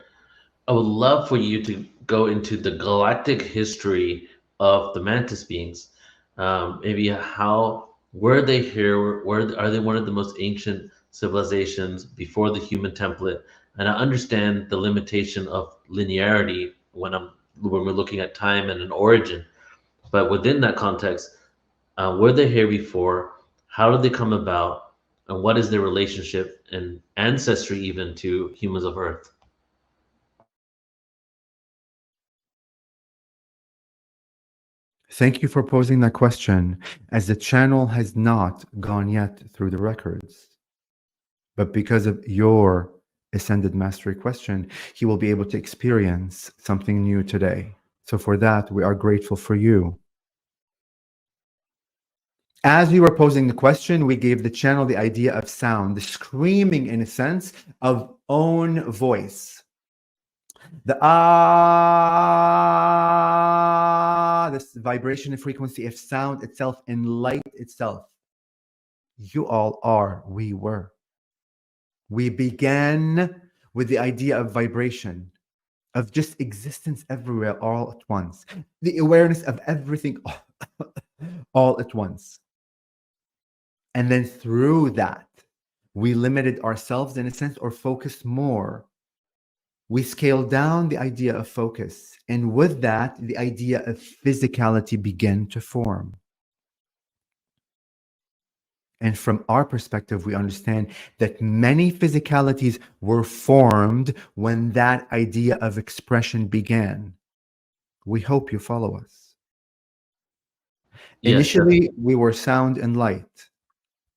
I would love for you to go into the galactic history of the mantis beings. Maybe how were they here? Where are they one of the most ancient civilizations before the human template? And I understand the limitation of linearity when we're looking at time and an origin. But within that context, were they here before? How did they come about? And what is their relationship and ancestry even to humans of Earth? Thank you for posing that question, as the channel has not gone yet through the records. But because of your Ascended Mastery question, he will be able to experience something new today. So for that, we are grateful for you. As we were posing the question, we gave the channel the idea of sound, the screaming, in a sense, of own voice. The this vibration and frequency of sound itself and light itself. You all are, we were. We began with the idea of vibration, of just existence everywhere all at once, the awareness of everything all at once. And then through that, we limited ourselves in a sense, or focused more. We scaled down the idea of focus. And with that, the idea of physicality began to form. And from our perspective, we understand that many physicalities were formed when that idea of expression began. We hope you follow us. Yes, Initially, we were sound and light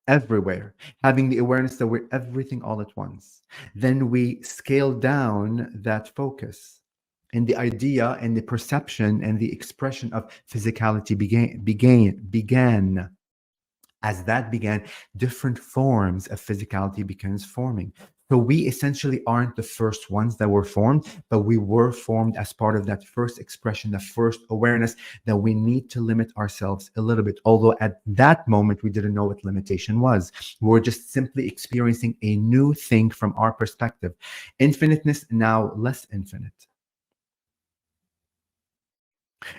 everywhere, having the awareness that we're everything all at once. Then we scaled down that focus, and the idea and the perception and the expression of physicality began. As that began, different forms of physicality began forming. So we essentially aren't the first ones that were formed, but we were formed as part of that first expression, the first awareness that we need to limit ourselves a little bit. Although at that moment, we didn't know what limitation was. We were just simply experiencing a new thing from our perspective. Infiniteness, now less infinite.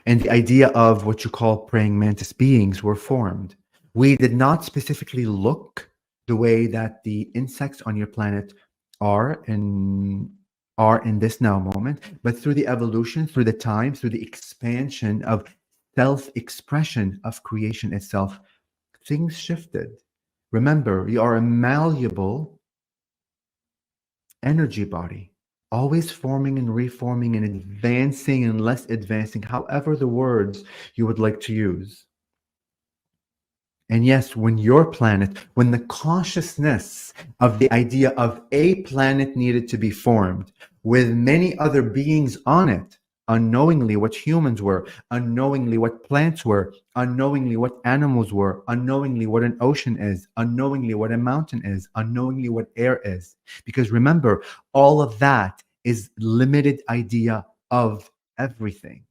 And the idea of what you call praying mantis beings were formed. We did not specifically look the way that the insects on your planet are in this now moment, but through the evolution, through the time, through the expansion of self-expression of creation itself, things shifted. Remember, you are a malleable energy body, always forming and reforming and advancing and less advancing, however the words you would like to use. And yes, when your planet, when the consciousness of the idea of a planet needed to be formed with many other beings on it, unknowingly what humans were, unknowingly what plants were, unknowingly what animals were, unknowingly what an ocean is, unknowingly what a mountain is, unknowingly what air is. Because remember, all of that is limited idea of everything,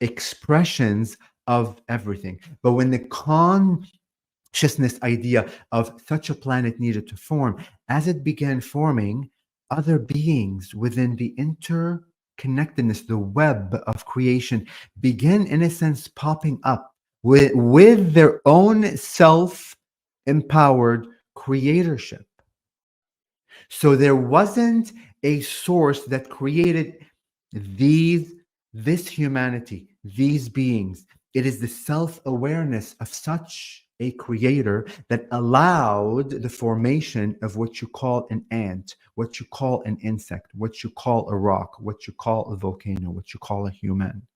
expressions of everything. But when the consciousness idea of such a planet needed to form, as it began forming, other beings within the interconnectedness, the web of creation, began, in a sense, popping up with their own self-empowered creatorship. So there wasn't a source that created this humanity, these beings. It is the self-awareness of such a creator that allowed the formation of what you call an ant, what you call an insect, what you call a rock, what you call a volcano, what you call a human.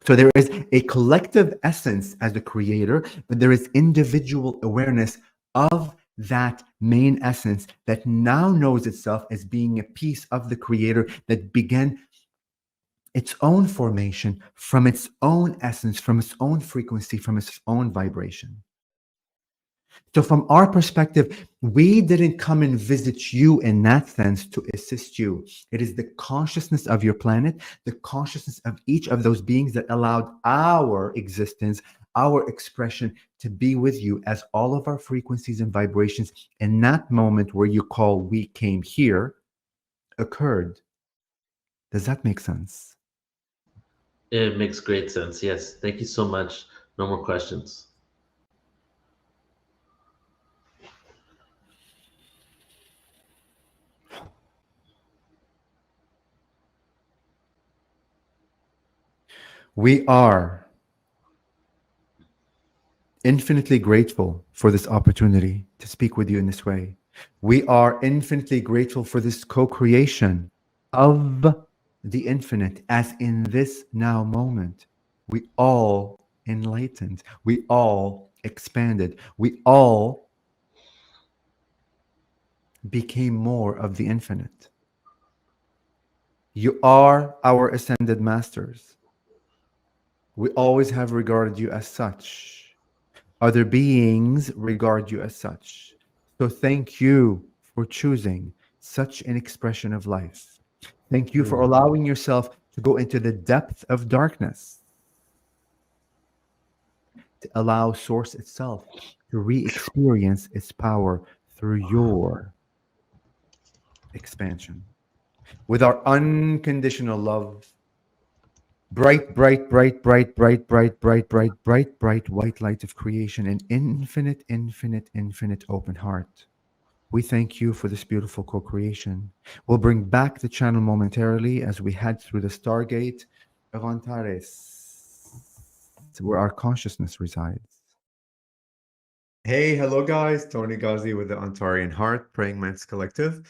So there is a collective essence as a creator, but there is individual awareness of that main essence that now knows itself as being a piece of the creator that began its own formation from its own essence, from its own frequency, from its own vibration. So, from our perspective, we didn't come and visit you in that sense to assist you. It is the consciousness of your planet, the consciousness of each of those beings that allowed our existence, our expression to be with you as all of our frequencies and vibrations in that moment where you call we came here occurred. Does that make sense? It makes great sense. Yes. Thank you so much. No more questions. We are infinitely grateful for this opportunity to speak with you in this way. We are infinitely grateful for this co-creation of the infinite, as in this now moment, we all enlightened, we all expanded, we all became more of the infinite. You are our ascended masters. We always have regarded you as such. Other beings regard you as such. So thank you for choosing such an expression of life. Thank you for allowing yourself to go into the depth of darkness, to allow Source itself to re-experience its power through your expansion. With our unconditional love, bright, bright, bright, bright, bright, bright, bright, bright, bright, bright white light of creation, an infinite, infinite, infinite open heart. We thank you for this beautiful co-creation. We'll bring back the channel momentarily as we head through the Stargate of Antares, where our consciousness resides. Hey, hello guys, Toni Ghazi with the Antarean Heart, Praying-Mantis Collective.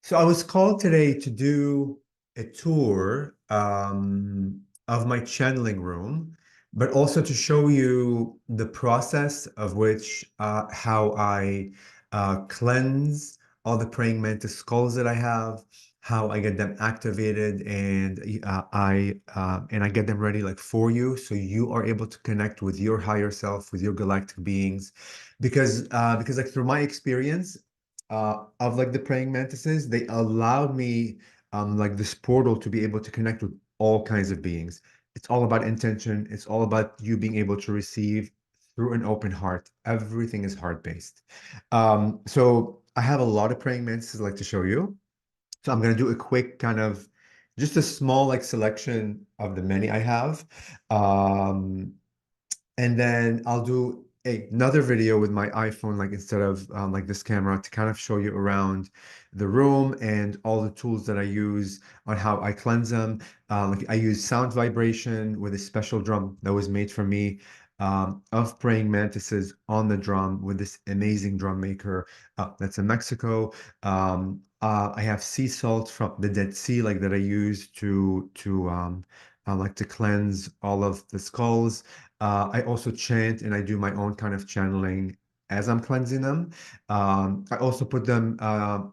So I was called today to do a tour of my channeling room, but also to show you the process of which how I cleanse all the Praying-Mantis skulls that I have, how I get them activated, and I get them ready like for you, so you are able to connect with your higher self, with your galactic beings, because like through my experience, of like the praying mantises, they allowed me like this portal to be able to connect with all kinds of beings. It's all about intention. It's all about you being able to receive through an open heart. Everything is heart-based. So I have a lot of praying mantises I'd like to show you. So I'm gonna do a quick kind of just a small like selection of the many I have. Um, and then I'll do another video with my iPhone, like instead of like this camera, to kind of show you around the room and all the tools that I use on how I cleanse them. Like I use sound vibration with a special drum that was made for me, of praying mantises on the drum with this amazing drum maker that's in Mexico. I have sea salt from the Dead Sea, like that I use to like to cleanse all of the skulls. I also chant and I do my own kind of channeling as I'm cleansing them. I also put them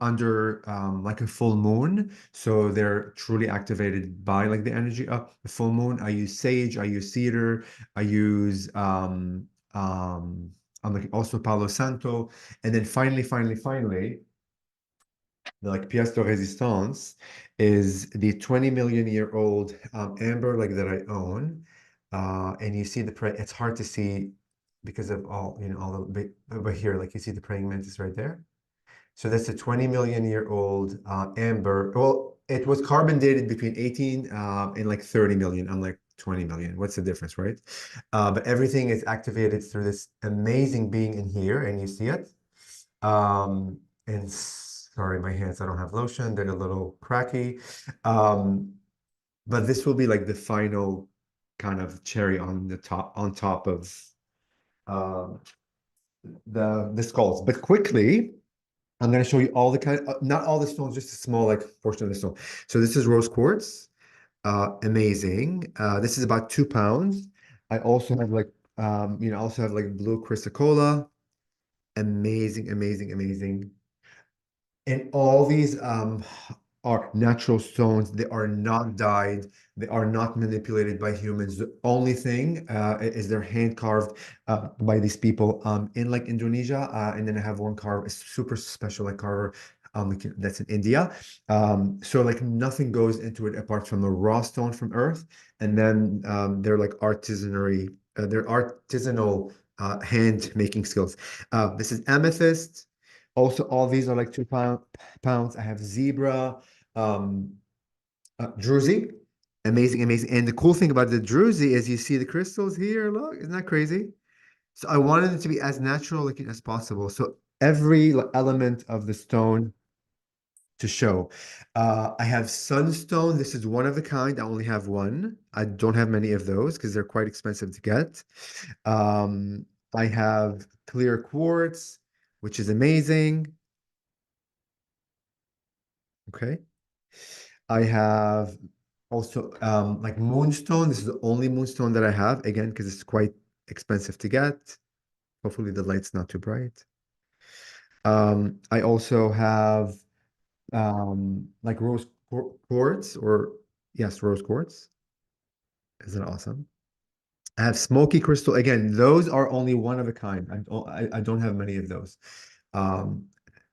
under like a full moon, so they're truly activated by like the energy of the full moon. I use sage, I use cedar, I use like also Palo Santo, and then finally, the like pièce de résistance is the 20 million year old amber like that I own. And you see it's hard to see because of all, all the big, but here, like you see the praying mantis right there. So that's a 20 million year old amber. Well, it was carbon dated between 18 and like 30 million. I'm like 20 million. What's the difference, right? But everything is activated through this amazing being in here, and you see it. And sorry, my hands, I don't have lotion. They're a little cracky. But this will be like the final kind of cherry on top of um, the skulls. But quickly, I'm going to show you all the kind not all the stones, just a small like portion of the stone. So this is rose quartz. Amazing. This is about 2 pounds. I also have like also have like blue chrysocolla. Amazing, amazing, amazing. And all these are natural stones. They are not dyed. They are not manipulated by humans. The only thing is they're hand carved by these people in like Indonesia. And then I have one carver, a super special like carver that's in India. So like nothing goes into it apart from the raw stone from Earth. And then they're like they're artisanal hand making skills. This is amethyst. Also, all these are like 2 pounds. I have zebra, um, druzy, amazing, amazing. And the cool thing about the druzy is you see the crystals here. Look, isn't that crazy? So I wanted it to be as natural looking as possible. So every element of the stone to show. I have sunstone. This is one of a kind. I only have one. I don't have many of those because they're quite expensive to get. Um, I have clear quartz, which is amazing. Okay. I have also like moonstone. This is the only moonstone that I have, again, because it's quite expensive to get. Hopefully the light's not too bright. I also have like rose quartz, or yes, rose quartz. Isn't it awesome? I have smoky crystal. Again, those are only one of a kind. I don't have many of those. Um,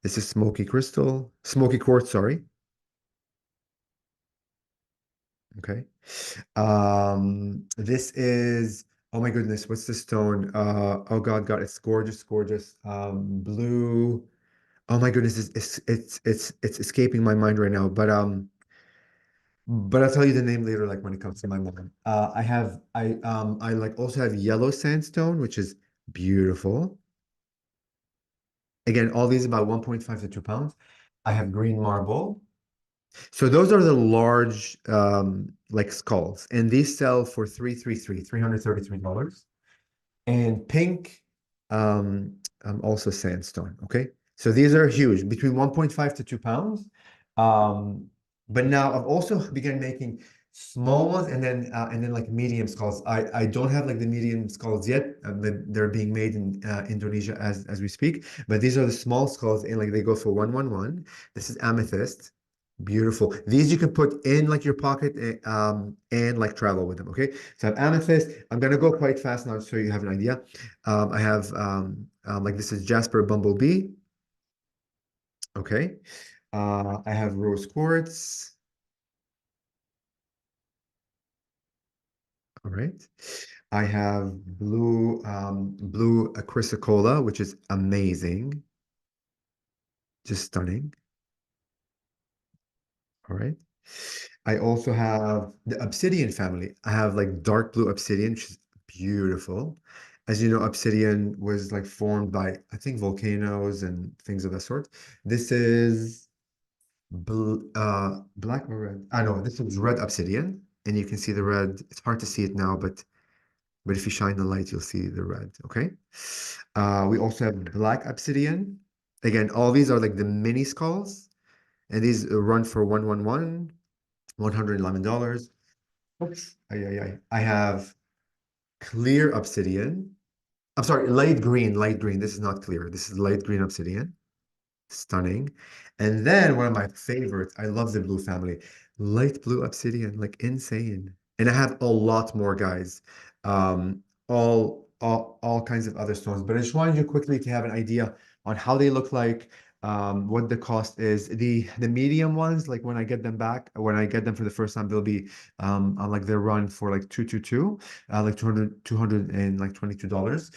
this is smoky quartz, sorry. Okay. This is, oh my goodness, what's the stone? Oh God, it's gorgeous, gorgeous. Blue. Oh my goodness, it's escaping my mind right now. But I'll tell you the name later, like when it comes to my mind. I like also have yellow sandstone, which is beautiful. Again, all these about 1.5 to 2 pounds. I have green marble. So those are the large like skulls, and these sell for 333 $333. And pink also sandstone. Okay. So these are huge, between 1.5 to 2 pounds. Um, but now I've also begun making small ones, and then like medium skulls. I don't have like the medium skulls yet. They're being made in Indonesia as we speak. But these are the small skulls, and like they go for 111. This is amethyst. Beautiful. These you can put in like your pocket and like travel with them. Okay. So I have amethyst. I'm gonna go quite fast now so you have an idea. I have like this is Jasper Bumblebee. Okay. I have rose quartz. All right. I have blue chrysocolla, which is amazing, just stunning. All right. I also have the obsidian family. I have like dark blue obsidian, which is beautiful. As you know, obsidian was like formed by, I think, volcanoes and things of that sort. This is black or red? I know this is red obsidian, and you can see the red. It's hard to see it now, but if you shine the light, you'll see the red. Okay. We also have black obsidian. Again, all these are like the mini skulls, and these run for 111, $111. Oops. I have clear obsidian. I'm sorry, light green, light green. This is not clear. This is light green obsidian. Stunning. And then one of my favorites, I love the blue family. Light blue obsidian, like insane. And I have a lot more, guys. All kinds of other stones. But I just wanted you quickly to have an idea on how they look like, what the cost is. The medium ones, like when I get them back, when I get them for the first time, they'll be on like their run for like 222, like 200 and like $22.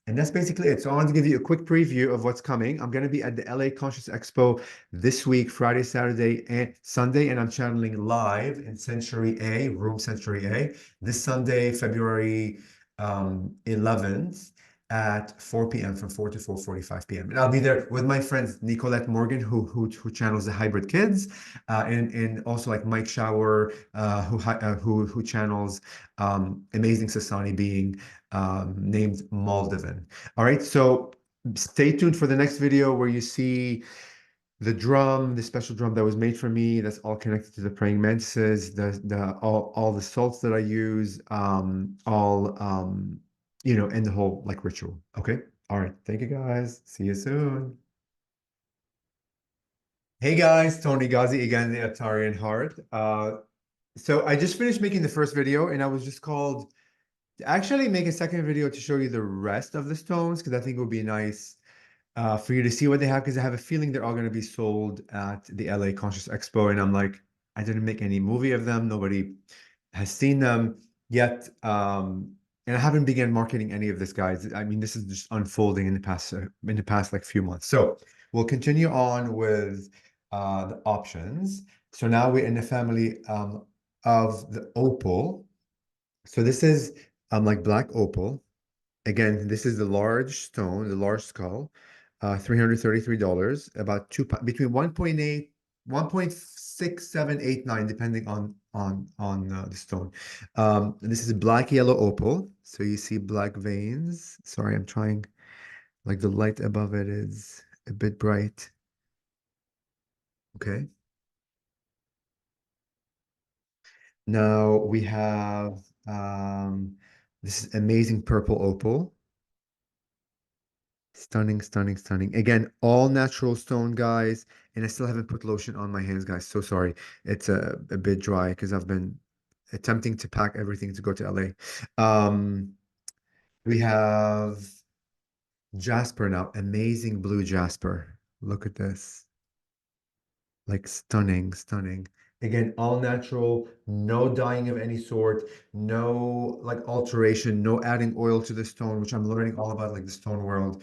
And that's basically it. So I wanted to give you a quick preview of what's coming. I'm going to be at the LA Conscious Expo this week, Friday, Saturday, and Sunday, and I'm channeling live in Century A, Room Century A, this Sunday, February 11th at 4 p.m. from 4 to 4:45 p.m. And I'll be there with my friends Nicolette Morgan, who channels the Hybrid Kids, and also like Mike Shower, who channels Amazing Sasani being named Moldovan. All right, so stay tuned for the next video where you see the drum, the special drum that was made for me. That's all connected to the praying mantises, all the salts that I use, all and the whole like ritual. Okay. All right. Thank you guys. See you soon. Hey guys, Toni Ghazi again, the Antarean Heart. So I just finished making the first video and I was just called to actually make a second video to show you the rest of the stones because I think it would be nice for you to see what they have because I have a feeling they're all going to be sold at the LA Conscious Expo. And I'm like, I didn't make any movie of them. Nobody has seen them yet. And I haven't begun marketing any of this, guys. I mean, this is just unfolding in the past like few months. So we'll continue on with the options. So now we're in the family of the opal. So this is like black opal. Again, this is the large stone, the large skull, $333, about between 1.8, 1.6789, depending on the stone. This is black yellow opal, so you see black veins. Sorry, I'm trying, like the light above it is a bit bright. Okay. Now we have this is amazing purple opal. Stunning, stunning, stunning. Again, all natural stone, guys. And I still haven't put lotion on my hands, guys. So sorry. It's a bit dry because I've been attempting to pack everything to go to LA. We have Jasper now. Amazing blue Jasper. Look at this. Like stunning, stunning. Again, all natural, no dyeing of any sort, no like alteration, no adding oil to the stone, which I'm learning all about, like the stone world.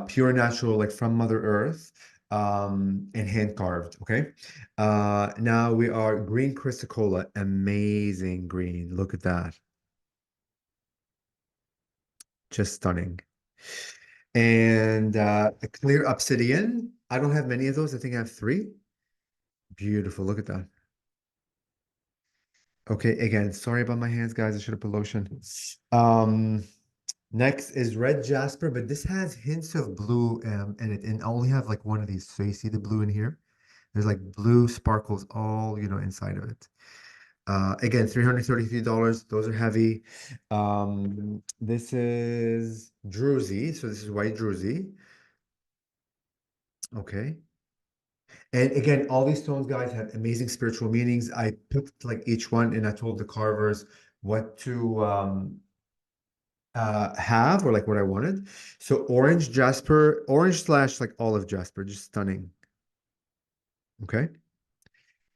Pure natural, like from Mother Earth, and hand carved. Okay. Now we are green chrysocolla, amazing green. Look at that. Just stunning. And a clear obsidian. I don't have many of those. I think I have three. Beautiful. Look at that. Okay, again, sorry about my hands, guys. I should have put lotion. Um, Next is red jasper, but this has hints of blue in it, and I only have like one of these. So you see the blue in here? There's like blue sparkles all, inside of it. Again, $333. Those are heavy. This is druzy, so this is white druzy. Okay. And again, all these stones, guys, have amazing spiritual meanings. I picked like each one and I told the carvers what to have or like what I wanted. So orange jasper, orange slash like olive jasper, just stunning. Okay.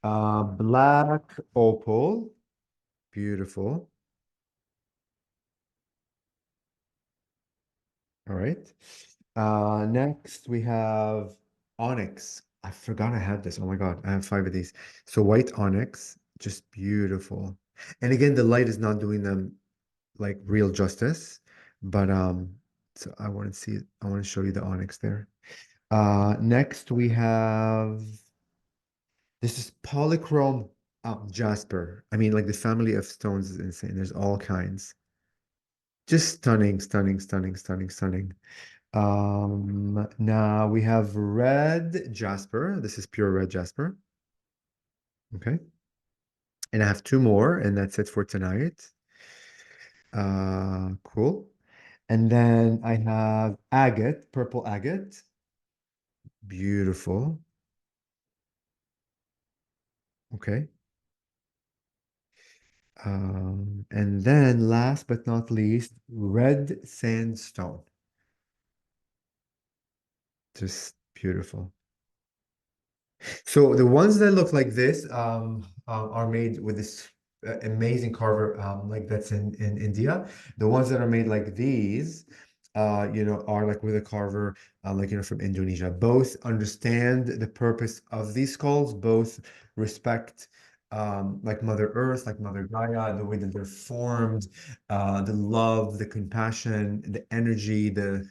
Black opal, beautiful. All right. Next we have onyx. I forgot I had this. Oh my God, I have five of these. So white onyx, just beautiful. And again, the light is not doing them like real justice, but so I want to see it. I want to show you the onyx there. Next we have this is polychrome jasper. I mean, like the family of stones is insane. There's all kinds. Just stunning, stunning, stunning, stunning, stunning. Now we have red jasper. This is pure red jasper. Okay. And I have two more, and that's it for tonight. Cool. And then I have agate, purple agate. Beautiful. Okay. And then last but not least, red sandstone. Just beautiful. So the ones that look like this are made with this amazing carver like that's in India. The ones that are made like these, are like with a carver like from Indonesia. Both understand the purpose of these skulls. Both respect like Mother Earth, like Mother Gaia, the way that they're formed, the love, the compassion, the energy, the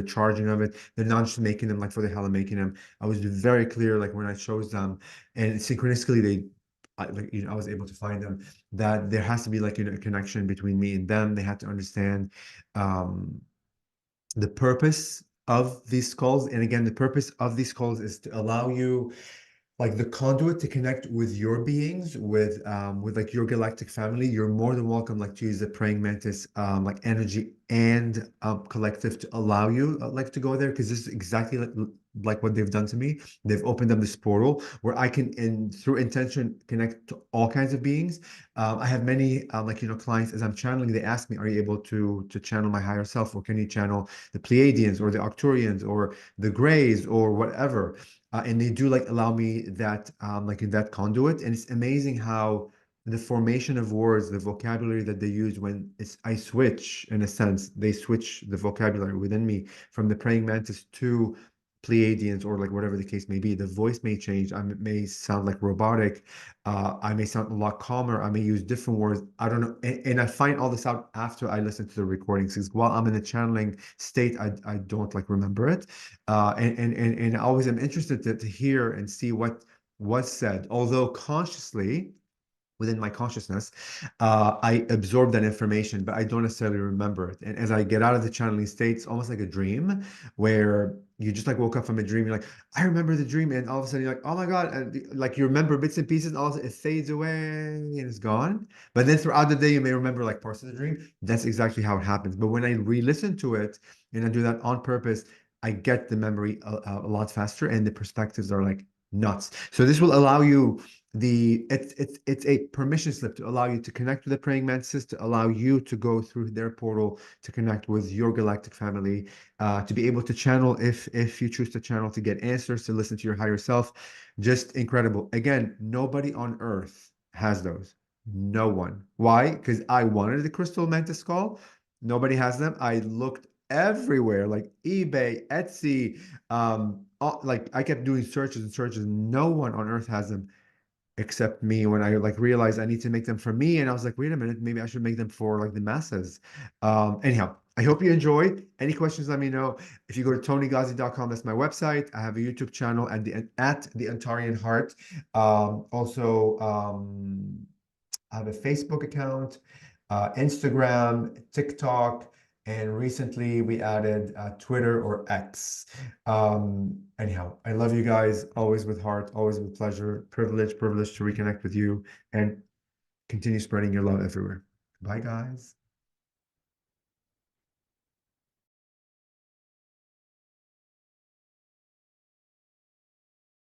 charging of it. They're not just making them like for the hell of making them. I was very clear, like when I chose them, and synchronistically I was able to find them that there has to be like a connection between me and them. They had to understand um, the purpose of these skulls, and again, the purpose of these skulls is to allow you like the conduit to connect with your beings, with like your galactic family. You're more than welcome like to use the praying mantis like energy and collective to allow you like to go there, because this is exactly like what they've done to me. They've opened up this portal where I can in through intention connect to all kinds of beings. I have many like clients as I'm channeling, they ask me, are you able to channel my higher self, or can you channel the Pleiadians or the Arcturians or the Greys or whatever? And they do like allow me that like in that conduit, and it's amazing how the formation of words, the vocabulary that they use when I switch, in a sense, they switch the vocabulary within me from the praying mantis to Pleiadians or like whatever the case may be. The voice may change. I may sound like robotic. I may sound a lot calmer. I may use different words. I don't know. And I find all this out after I listen to the recordings. Because while I'm in the channeling state, I don't like remember it. And I always am interested to hear and see what was said, although consciously within my consciousness, I absorb that information, but I don't necessarily remember it. And as I get out of the channeling state, it's almost like a dream where you just like woke up from a dream. You're like, I remember the dream, and all of a sudden you're like, oh my God, and like you remember bits and pieces, and all of a sudden it fades away and it's gone. But then throughout the day, you may remember like parts of the dream. That's exactly how it happens. But when I re-listen to it, and I do that on purpose, I get the memory a lot faster, and the perspectives are like nuts. So this will allow you it's a permission slip to allow you to connect with the praying mantises, to allow you to go through their portal to connect with your galactic family, to be able to channel if you choose to channel, to get answers, to listen to your higher self. Just incredible. Again, nobody on earth has those. No one. Why? Because I wanted the crystal mantis skull. Nobody has them. I looked everywhere, like eBay, Etsy, like I kept doing searches and searches. No one on earth has them except me, when I like realized I need to make them for me. And I was like, wait a minute, maybe I should make them for like the masses. Anyhow, I hope you enjoyed. Any questions, let me know. If you go to tonighazi.com, that's my website. I have a YouTube channel at the Antarean Heart. Also, I have a Facebook account, Instagram, TikTok, and recently we added Twitter or X. Anyhow, I love you guys, always with heart, always with pleasure, privilege to reconnect with you and continue spreading your love everywhere. Bye, guys.